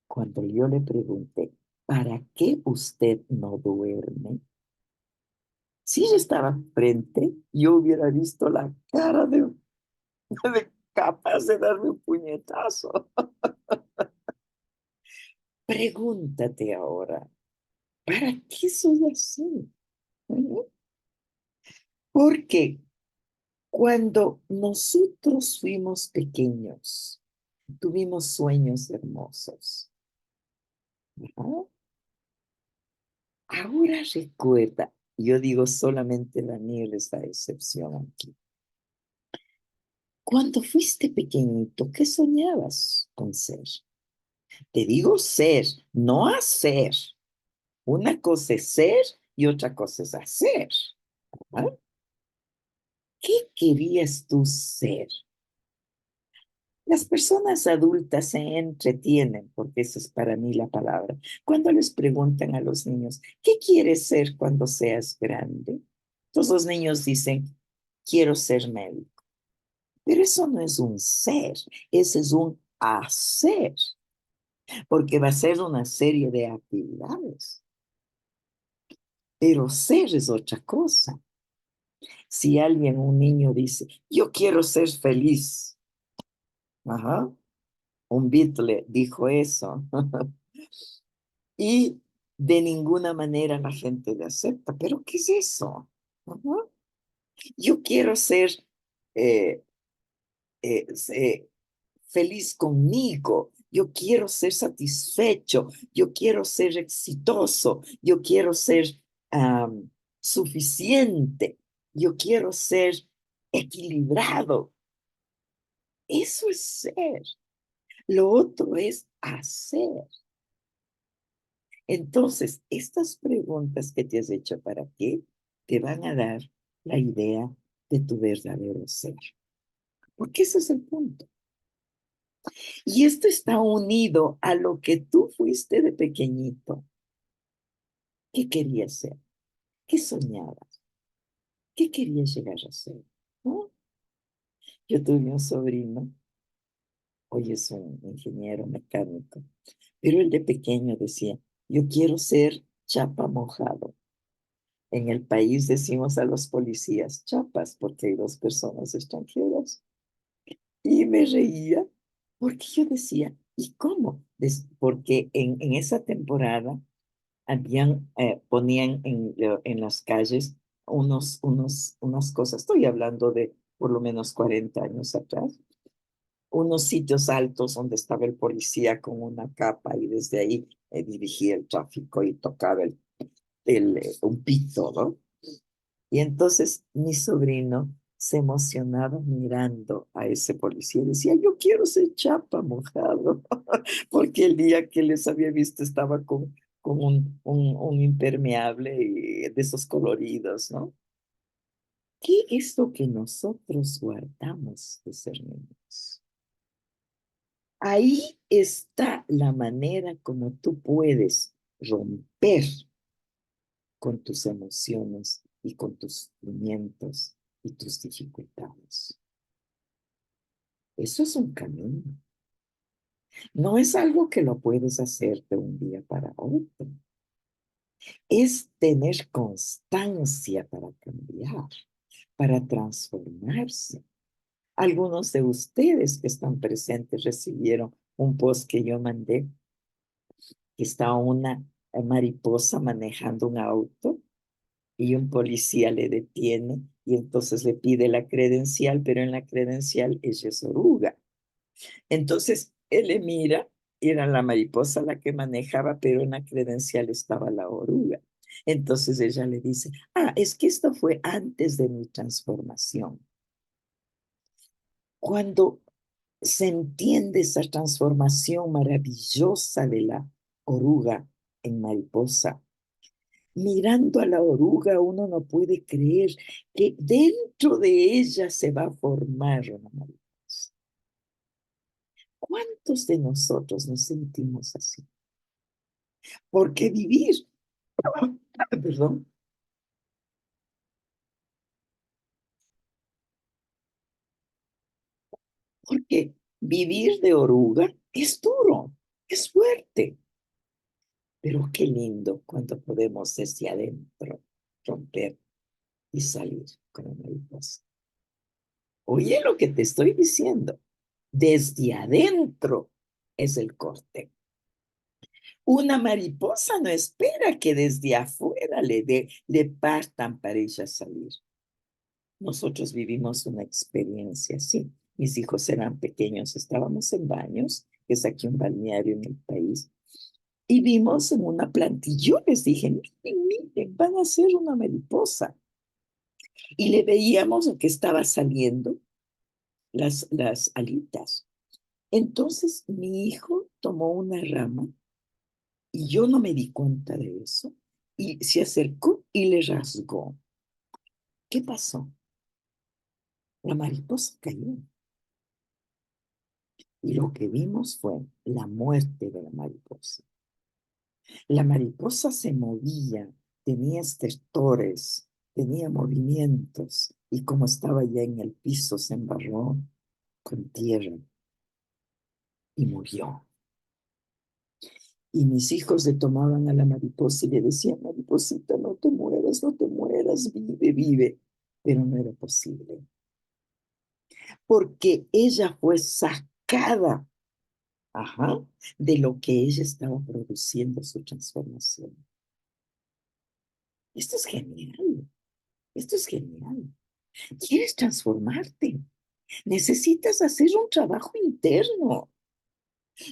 Cuando yo le pregunté, ¿para qué usted no duerme? Si ella estaba frente, yo hubiera visto la cara de capaz de darme un puñetazo. Pregúntate ahora, ¿para qué soy así? Porque cuando nosotros fuimos pequeños, tuvimos sueños hermosos. ¿No? Ahora recuerda, yo digo solamente Daniel es la excepción aquí. Cuando fuiste pequeñito, ¿qué soñabas con ser? Te digo ser, no hacer. Una cosa es ser y otra cosa es hacer. ¿Ah? ¿Qué querías tú ser? Las personas adultas se entretienen, porque esa es para mí la palabra, cuando les preguntan a los niños, ¿qué quieres ser cuando seas grande? Todos los niños dicen, quiero ser médico. Pero eso no es un ser, ese es un hacer, porque va a ser una serie de actividades. Pero ser es otra cosa. Si alguien, un niño dice, yo quiero ser feliz, ajá, un Beatle dijo eso, y de ninguna manera la gente le acepta. ¿Pero qué es eso? Ajá. Yo quiero ser eh, eh, eh, feliz conmigo, yo quiero ser satisfecho, yo quiero ser exitoso, yo quiero ser suficiente, yo quiero ser equilibrado. Eso es ser. Lo otro es hacer. Entonces, estas preguntas que te has hecho para qué te van a dar la idea de tu verdadero ser. Porque ese es el punto. Y esto está unido a lo que tú fuiste de pequeñito. ¿Qué querías ser? ¿Qué soñabas? ¿Qué querías llegar a ser? ¿No? Yo tuve un sobrino, hoy es un ingeniero mecánico, pero él de pequeño decía, yo quiero ser chapa mojado. En el país decimos a los policías chapas porque hay dos personas extranjeras. Y me reía porque yo decía, ¿y cómo? Porque en esa temporada ponían en las calles unas cosas, estoy hablando de por lo menos 40 años atrás, unos sitios altos donde estaba el policía con una capa y desde ahí dirigía el tráfico y tocaba un pito, ¿no? Y entonces mi sobrino se emocionaba mirando a ese policía y decía, yo quiero ser chapa mojado, porque el día que les había visto estaba con un impermeable de esos coloridos, ¿no? ¿Qué es lo que nosotros guardamos de ser niños? Ahí está la manera como tú puedes romper con tus emociones y con tus sentimientos y tus dificultades. Eso es un camino. No es algo que lo puedes hacer de un día para otro. Es tener constancia para cambiar, para transformarse. Algunos de ustedes que están presentes recibieron un post que yo mandé, que está una mariposa manejando un auto y un policía le detiene y entonces le pide la credencial, pero en la credencial ella es oruga. Entonces él le mira, era la mariposa la que manejaba, pero en la credencial estaba la oruga. Entonces ella le dice, es que esto fue antes de mi transformación. Cuando se entiende esa transformación maravillosa de la oruga en mariposa, mirando a la oruga uno no puede creer que dentro de ella se va a formar una mariposa. ¿Cuántos de nosotros nos sentimos así? Porque vivir, perdón, Porque vivir de oruga es duro, es fuerte. Pero qué lindo cuando podemos desde adentro romper y salir como mariposa. Oye lo que te estoy diciendo. Desde adentro es el corte. Una mariposa no espera que desde afuera le partan para ella salir. Nosotros vivimos una experiencia así. Mis hijos eran pequeños, estábamos en Baños, que es aquí un balneario en el país, y vimos en una plantilla, yo les dije, miren, miren, van a hacer una mariposa. Y le veíamos que estaba saliendo las alitas. Entonces mi hijo tomó una rama y yo no me di cuenta de eso y se acercó y le rasgó. ¿Qué pasó? La mariposa cayó y lo que vimos fue la muerte de la mariposa. La mariposa se movía, tenía estertores, tenía movimientos y como estaba ya en el piso se embarró con tierra y murió. Y mis hijos le tomaban a la mariposa y le decían, mariposita, no te mueras, no te mueras, vive, vive. Pero no era posible, porque ella fue sacada, ajá, de lo que ella estaba produciendo su transformación. Esto es genial, esto es genial. ¿Quieres transformarte? Necesitas hacer un trabajo interno.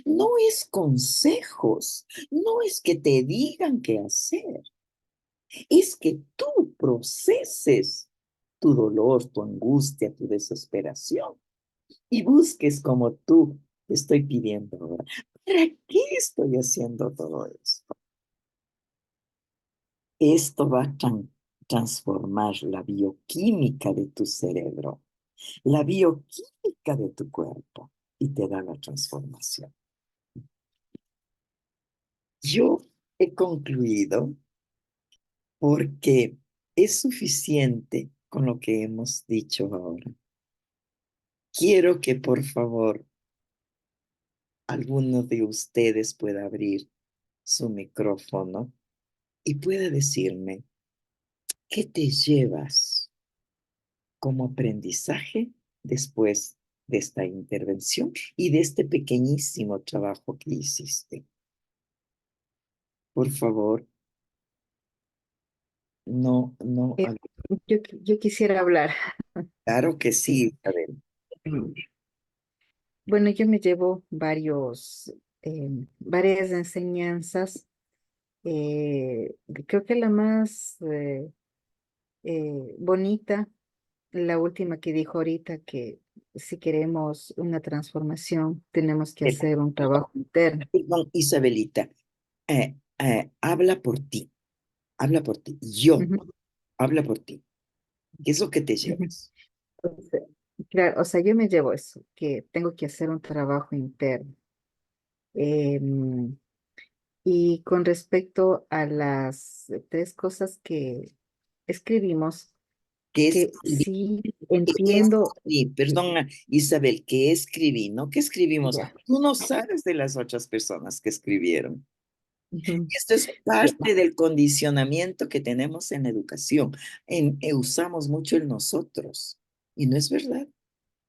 No es consejos, no es que te digan qué hacer. Es que tú proceses tu dolor, tu angustia, tu desesperación y busques como tú te estoy pidiendo ahora. ¿Para qué estoy haciendo todo esto? Esto va a transformar la bioquímica de tu cerebro, la bioquímica de tu cuerpo y te da la transformación. Yo he concluido porque es suficiente con lo que hemos dicho ahora. Quiero que por favor alguno de ustedes pueda abrir su micrófono y pueda decirme qué te llevas como aprendizaje después de esta intervención y de este pequeñísimo trabajo que hiciste. Por favor, no, no. Eh, yo quisiera hablar. Claro que sí, Isabel. Mm, Bueno, yo me llevo varias enseñanzas. Creo que la más bonita, la última que dijo ahorita, que si queremos una transformación, tenemos que hacer un trabajo interno. Perdón, Isabelita, habla por ti, habla por ti. Yo, Ujú, habla por ti. ¿Qué es lo que te ujú. llevas? Entonces, claro, o sea, yo me llevo eso, que tengo que hacer un trabajo interno. Em, y con respecto a las tres cosas que escribimos, ¿Qué que escribí? sí ¿Qué entiendo. escribí? Perdona, Isabel, ¿qué escribí? ¿No? ¿Qué escribimos? Ya. Tú no sabes de las otras personas que escribieron. Ujú. Esto es Ya. parte del condicionamiento que tenemos en la educación. Usamos mucho el nosotros. Y no es verdad.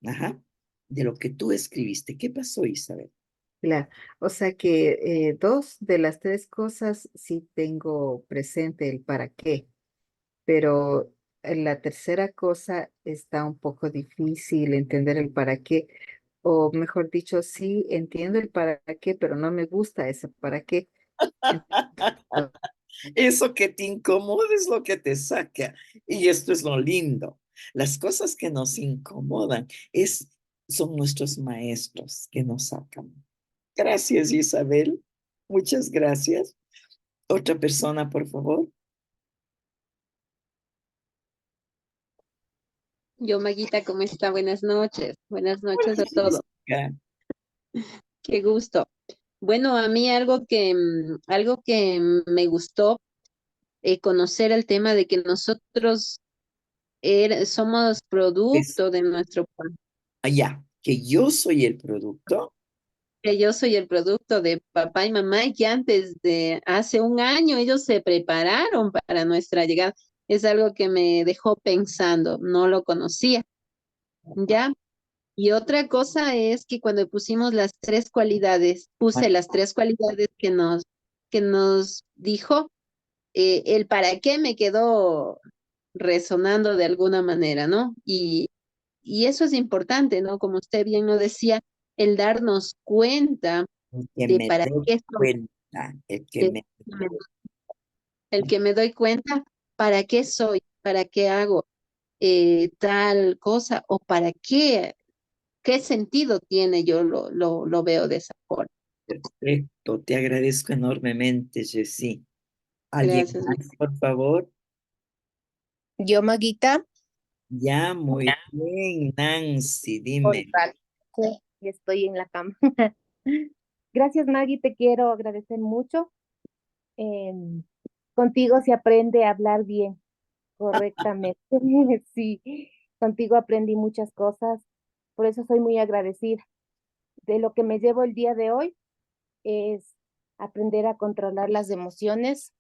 Ajá. De lo que tú escribiste. ¿Qué pasó, Isabel? Claro, o sea que dos de las tres cosas sí tengo presente el para qué, pero la tercera cosa está un poco difícil entender el para qué, o mejor dicho, sí entiendo el para qué, pero no me gusta ese para qué. Entonces, Eso que te incomoda es lo que te saca. Y esto es lo lindo. Las cosas que nos incomodan son nuestros maestros que nos sacan. Gracias, Isabel. Muchas gracias. Otra persona, por favor. Yo, Maguita, ¿cómo está? Buenas noches. Buenas Hola, noches a todos. Jessica. Qué gusto. Bueno, a mí algo que me gustó conocer el tema de que nosotros somos Pues, producto de nuestro... allá. que yo soy el producto. Que yo soy el producto de papá y mamá y que antes de hace un año ellos se prepararon para nuestra llegada. Es algo que me dejó pensando, no lo conocía, ¿ya? Y otra cosa es que cuando pusimos las tres cualidades, puse las tres cualidades que nos dijo, el para qué me quedó resonando de alguna manera, ¿no? Y eso es importante, ¿no? Como usted bien lo decía, el darnos cuenta El que de me para doy qué soy, cuenta, el que de- me... el que me doy cuenta para qué soy, para qué hago tal cosa o para qué sentido tiene, yo lo veo de esa forma. Perfecto, te agradezco enormemente, Jessy. ¿Alguien Gracias. más, por favor? Yo, Maguita, Ya, muy bien, Nancy, dime. horizontal. Sí, y estoy en la cama. Gracias, Maggie, te quiero agradecer mucho. Em, Contigo se aprende a hablar bien, correctamente. Sí, contigo aprendí muchas cosas, por eso soy muy agradecida. De lo que me llevo el día de hoy es aprender a controlar las emociones,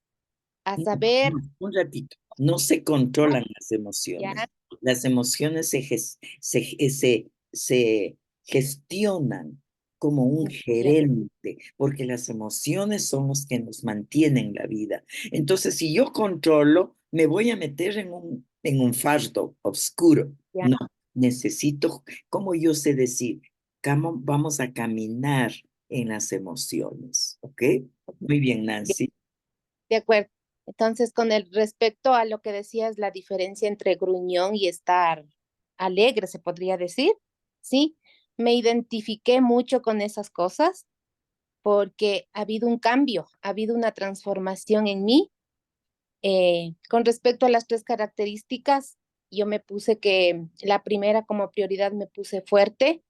a No, saber, no, un ratito. No se controlan las ya, emociones. Las emociones se gestionan como un ya, gerente, porque las emociones son los que nos mantienen la vida. Entonces, si yo controlo, me voy a meter en un fardo oscuro. ya. No, necesito, como yo sé decir, vamos a caminar en las emociones, ¿ok? Muy bien, Nancy. De acuerdo. Entonces, con el respecto a lo que decías, la diferencia entre gruñón y estar alegre, se podría decir, ¿sí? Me identifiqué mucho con esas cosas porque ha habido un cambio, ha habido una transformación en mí. Con respecto a las tres características, yo me puse que la primera como prioridad me puse fuerte.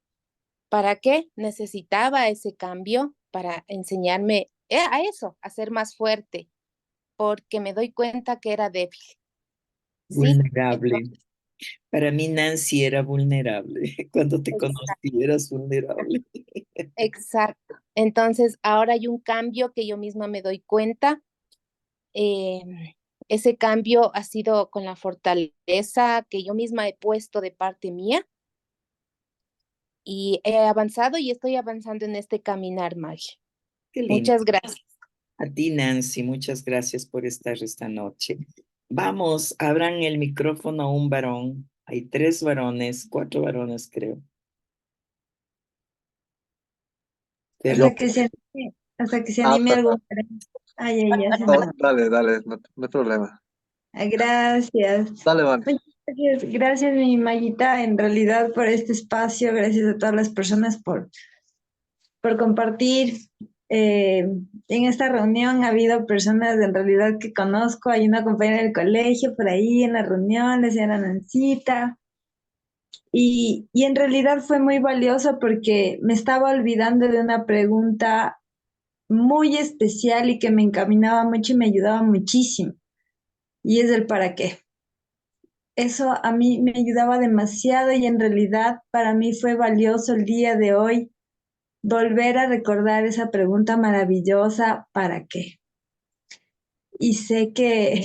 ¿Para qué? Necesitaba ese cambio para enseñarme a eso, a ser más fuerte porque me doy cuenta que era débil, ¿sí? Vulnerable. Entonces, Para mí Nancy era vulnerable. Cuando te exacto, conocí eras vulnerable. exacto. Entonces, ahora hay un cambio que yo misma me doy cuenta. eh, Ese cambio ha sido con la fortaleza que yo misma he puesto de parte mía y he avanzado y estoy avanzando en este caminar, Maggie. Qué lindo. Muchas gracias. A ti, Nancy, muchas gracias por estar esta noche. Vamos, abran el micrófono a un varón. Hay 3 varones, 4 varones, creo. Yo, Hasta que se ah, anime algún. perdón. Ay, ay, ay. No, dale, dale, no, no hay problema. Ay, gracias. Dale, Van. Muchas gracias, gracias, mi Mayita, en realidad por este espacio, gracias a todas las personas por compartir. En esta reunión ha habido personas en realidad que conozco, hay una compañera del colegio por ahí en la reunión, la señora Nancita, y en realidad fue muy valioso porque me estaba olvidando de una pregunta muy especial y que me encaminaba mucho y me ayudaba muchísimo, y es el para qué. Eso a mí me ayudaba demasiado y en realidad para mí fue valioso el día de hoy volver a recordar esa pregunta maravillosa, ¿para qué? Y sé que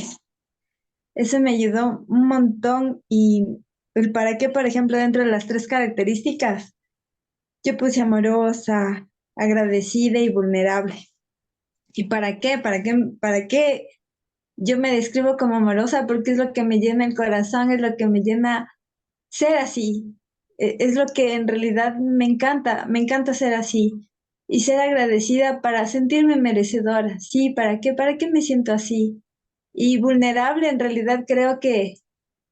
eso me ayudó un montón y el para qué, por ejemplo, dentro de las tres características, yo puse amorosa, agradecida y vulnerable. ¿Y para qué? ¿Para qué? ¿Para qué? Yo me describo como amorosa porque es lo que me llena el corazón, es lo que me llena ser así. Es lo que en realidad me encanta ser así y ser agradecida para sentirme merecedora. Sí, ¿para qué? ¿Para qué me siento así? Y vulnerable, en realidad creo que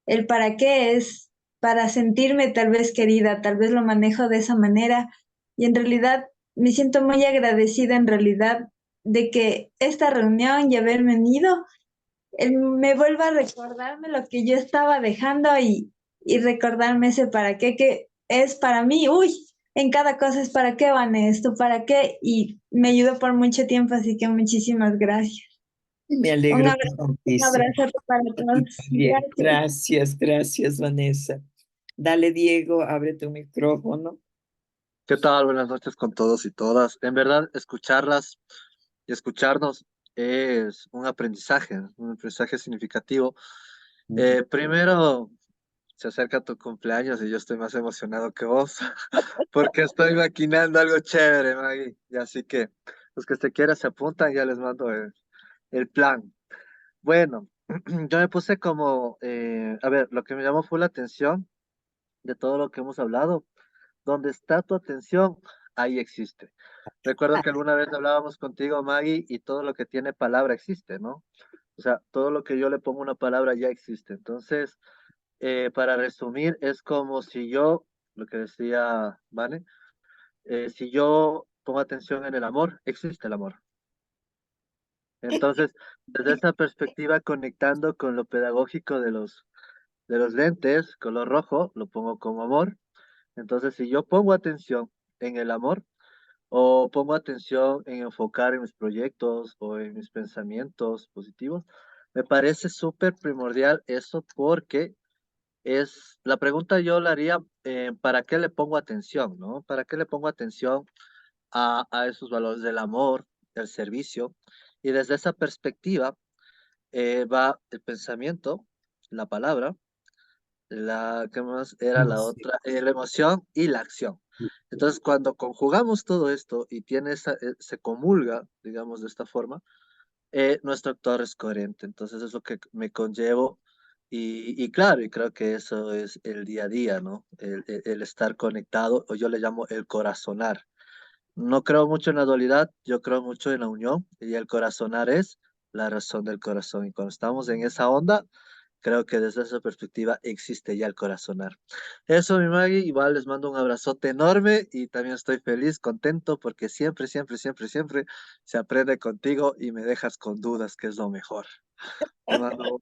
el para qué es para sentirme tal vez querida, tal vez lo manejo de esa manera y en realidad me siento muy agradecida en realidad de que esta reunión y haberme unido me vuelva a recordarme lo que yo estaba dejando y recordarme ese para qué que es para mí. Uy, en cada cosa es para qué van esto, para qué, y me ayudó por mucho tiempo, así que muchísimas gracias. Me Un alegro abrazo, un muchísimo. abrazo para A ti todos. también. Gracias. Gracias, gracias, Vanessa. Dale, Diego, abre tu micrófono. ¿Qué tal? Buenas noches con todos y todas. En verdad, escucharlas y escucharnos es un aprendizaje significativo. Primero, se acerca tu cumpleaños y yo estoy más emocionado que vos, porque estoy maquinando algo chévere, Maggie. Y así que los que se quieran se apuntan, ya les mando el plan. Bueno, yo me puse como, a ver, lo que me llamó fue la atención de todo lo que hemos hablado. Donde está tu atención, ahí existe. Recuerdo que alguna vez hablábamos contigo, Maggie, y todo lo que tiene palabra existe, ¿no? O sea, todo lo que yo le pongo una palabra ya existe. Entonces, para resumir, es como si yo, lo que decía, ¿vale? Si yo pongo atención en el amor, existe el amor. Entonces, desde esa perspectiva, conectando con lo pedagógico de los lentes, color rojo, lo pongo como amor. Entonces, si yo pongo atención en el amor, o pongo atención en enfocar en mis proyectos o en mis pensamientos positivos, me parece súper primordial eso porque es, la pregunta yo la haría, ¿para qué le pongo atención, no? ¿Para qué le pongo atención a esos valores del amor, del servicio? Y desde esa perspectiva va el pensamiento, la palabra, ¿qué más era la Emoción. otra? La emoción y la acción. Entonces, cuando conjugamos todo esto y tiene se comulga, digamos de esta forma, nuestro actor es coherente. Entonces, es lo que me conllevo. Y claro, y creo que eso es el día a día, ¿no? El estar conectado, o yo le llamo el corazonar. No creo mucho en la dualidad, yo creo mucho en la unión, y el corazonar es la razón del corazón. Y cuando estamos en esa onda, creo que desde esa perspectiva existe ya el corazonar. Eso, mi Maggie, igual les mando un abrazote enorme y también estoy feliz, contento, porque siempre, siempre, siempre, siempre se aprende contigo y me dejas con dudas, que es lo mejor. Te mando un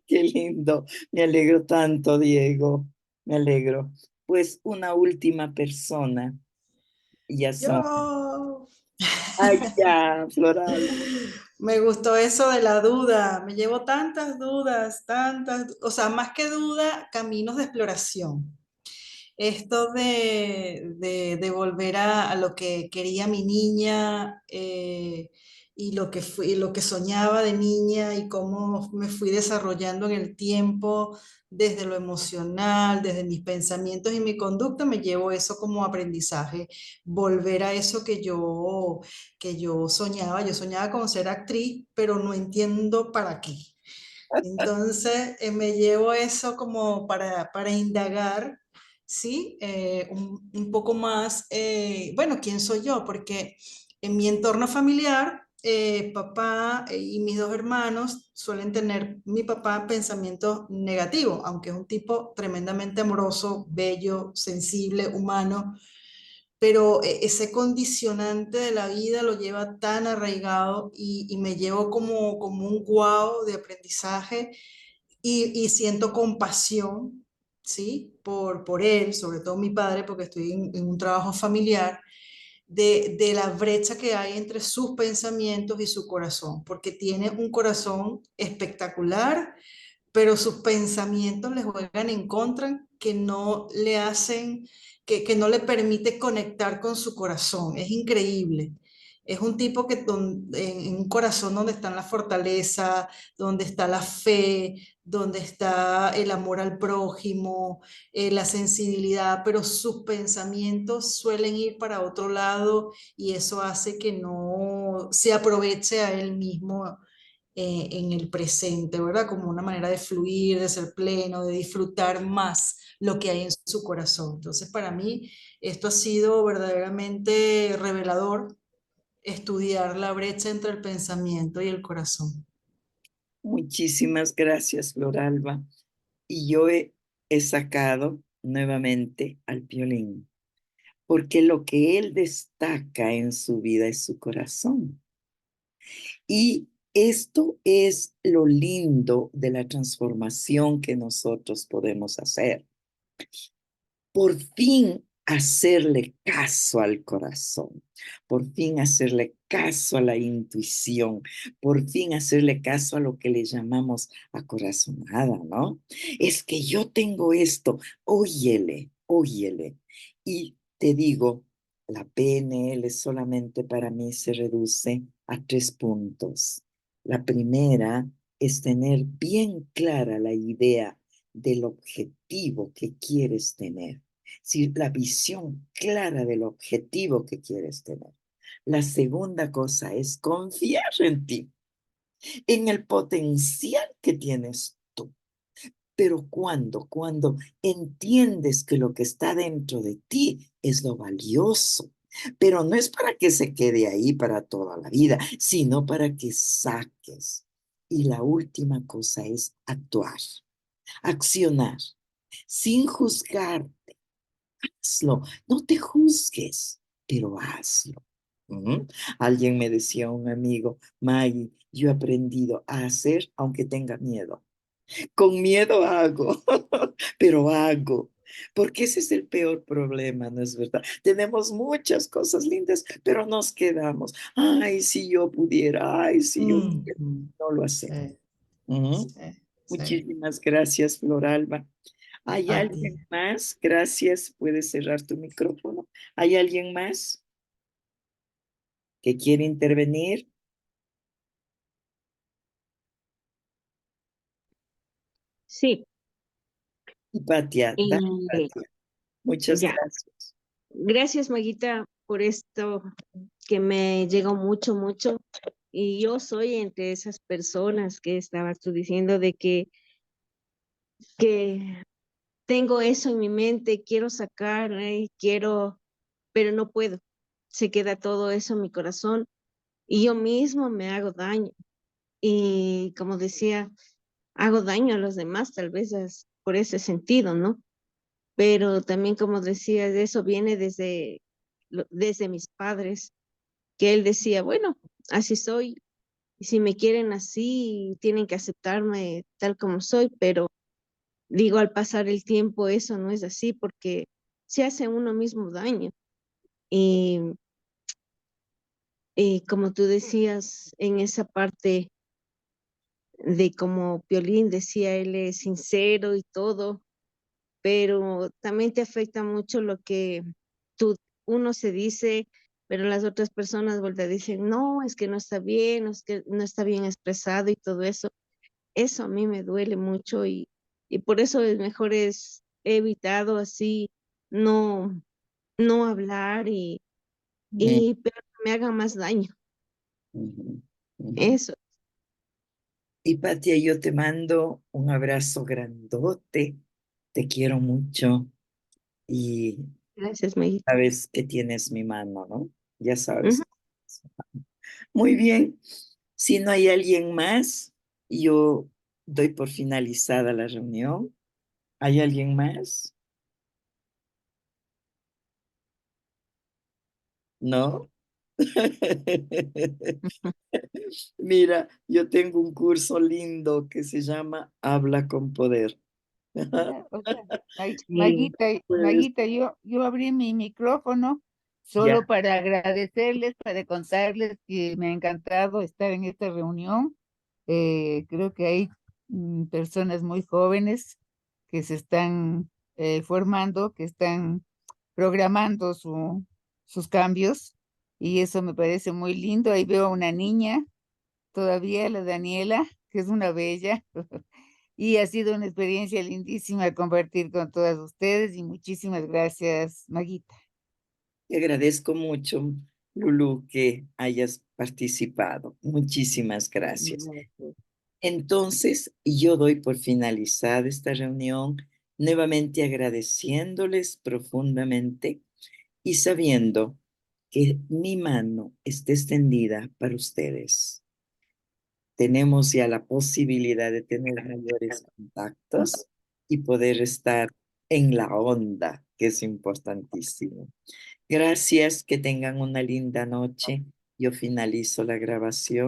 Qué lindo. Me alegro tanto, Diego. Me alegro. Pues una última persona. Ya son. Yo. Ay, ya, Floral. Me gustó eso de la duda. Me llevo tantas dudas, tantas, o sea, más que duda, caminos de exploración. Esto de volver a lo que quería mi niña y lo que lo que soñaba de niña y cómo me fui desarrollando en el tiempo, desde lo emocional, desde mis pensamientos y mi conducta, me llevo eso como aprendizaje, volver a eso que yo soñaba. Yo soñaba con ser actriz, pero no entiendo para qué. Entonces, me llevo eso como para indagar, ¿sí? Un poco más, bueno, ¿quién soy yo? Porque en mi entorno familiar, papá y mis dos hermanos suelen tener, mi papá, pensamientos negativos, aunque es un tipo tremendamente amoroso, bello, sensible, humano, pero ese condicionante de la vida lo lleva tan arraigado y me llevo como un guau de aprendizaje y siento compasión, ¿sí? Por él, sobre todo mi padre, porque estoy en un trabajo familiar, de la brecha que hay entre sus pensamientos y su corazón, porque tiene un corazón espectacular, pero sus pensamientos le juegan en contra, que no le hacen, que no le permite conectar con su corazón. Es increíble. Es un tipo que en un corazón donde está la fortaleza, donde está la fe, donde está el amor al prójimo, la sensibilidad, pero sus pensamientos suelen ir para otro lado y eso hace que no se aproveche a él mismo en el presente, ¿verdad? Como una manera de fluir, de ser pleno, de disfrutar más lo que hay en su corazón. Entonces, para mí, esto ha sido verdaderamente revelador, estudiar la brecha entre el pensamiento y el corazón. Muchísimas gracias, Floralba. Y yo he sacado nuevamente al violín, porque lo que él destaca en su vida es su corazón. Y esto es lo lindo de la transformación que nosotros podemos hacer. Por fin hacerle caso al corazón, por fin hacerle caso a la intuición, por fin hacerle caso a lo que le llamamos acorazonada, ¿no? Es que yo tengo esto, óyele, óyele. Y te digo, la PNL solamente para mí se reduce a 3 puntos. La primera es tener bien clara la idea del objetivo que quieres tener. Si la visión clara del objetivo que quieres tener. La segunda cosa es confiar en ti, en el potencial que tienes tú. Pero cuando entiendes que lo que está dentro de ti es lo valioso, pero no es para que se quede ahí para toda la vida, sino para que saques. Y la última cosa es actuar, accionar, sin juzgar. Hazlo, no te juzgues, pero hazlo. Alguien me decía, un amigo, Maggie, yo he aprendido a hacer aunque tenga miedo. Con miedo hago, pero hago. Porque ese es el peor problema, ¿no es verdad? Tenemos muchas cosas lindas, pero nos quedamos. Ay, si yo pudiera, ay, si yo pudiera. No lo hacemos. Sí, Ujú. sí, sí. Muchísimas gracias, Floralba. ¿Hay A alguien ti. más? Gracias. Puedes cerrar tu micrófono. ¿Hay alguien más que quiere intervenir? Sí, Hipatia, dale, eh, Hipatia. Muchas ya. gracias. Gracias, Maguita, por esto que me llegó mucho, mucho. Y yo soy entre esas personas que estabas tú diciendo de que tengo eso en mi mente, quiero sacar, quiero, pero no puedo. Se queda todo eso en mi corazón y yo mismo me hago daño. Y como decía, hago daño a los demás, tal vez por ese sentido, ¿no? Pero también, como decía, eso viene desde mis padres, que él decía, bueno, así soy, y si me quieren así, tienen que aceptarme tal como soy, pero digo, al pasar el tiempo eso no es así porque se hace uno mismo daño. Y, y como tú decías, en esa parte de como Piolín decía, él es sincero y todo, pero también te afecta mucho lo que tú, uno se dice, pero las otras personas vuelven a decir, no, es que no está bien, no, es que no está bien expresado y todo eso. Eso a mí me duele mucho y por eso es mejor he evitado así, no, no hablar Mm, pero que me haga más daño. ujú, ujú. Eso. Hipatia, yo te mando un abrazo grandote. Te quiero mucho y Gracias, Meguita. sabes que tienes mi mano, ¿no? Ya Ujú. sabes. Muy bien. Si no hay alguien más, yo doy por finalizada la reunión. ¿Hay alguien más? ¿No? Mira, yo tengo un curso lindo que se llama Habla con Poder. Ya, o sea, Sí. Pues Maguita, yo abrí mi micrófono ya, solo para agradecerles, para contarles que me ha encantado estar en esta reunión. Creo que hay personas muy jóvenes que se están formando, que están programando sus cambios y eso me parece muy lindo. Ahí veo a una niña, todavía la Daniela, que es una bella. Y ha sido una experiencia lindísima compartir con todas ustedes y muchísimas gracias, Maguita. te agradezco mucho, Lulu, que hayas participado. Muchísimas gracias. Gracias. Entonces, yo doy por finalizada esta reunión, nuevamente agradeciéndoles profundamente y sabiendo que mi mano está extendida para ustedes. Tenemos ya la posibilidad de tener mayores contactos y poder estar en la onda, que es importantísimo. Gracias, que tengan una linda noche. Yo finalizo la grabación.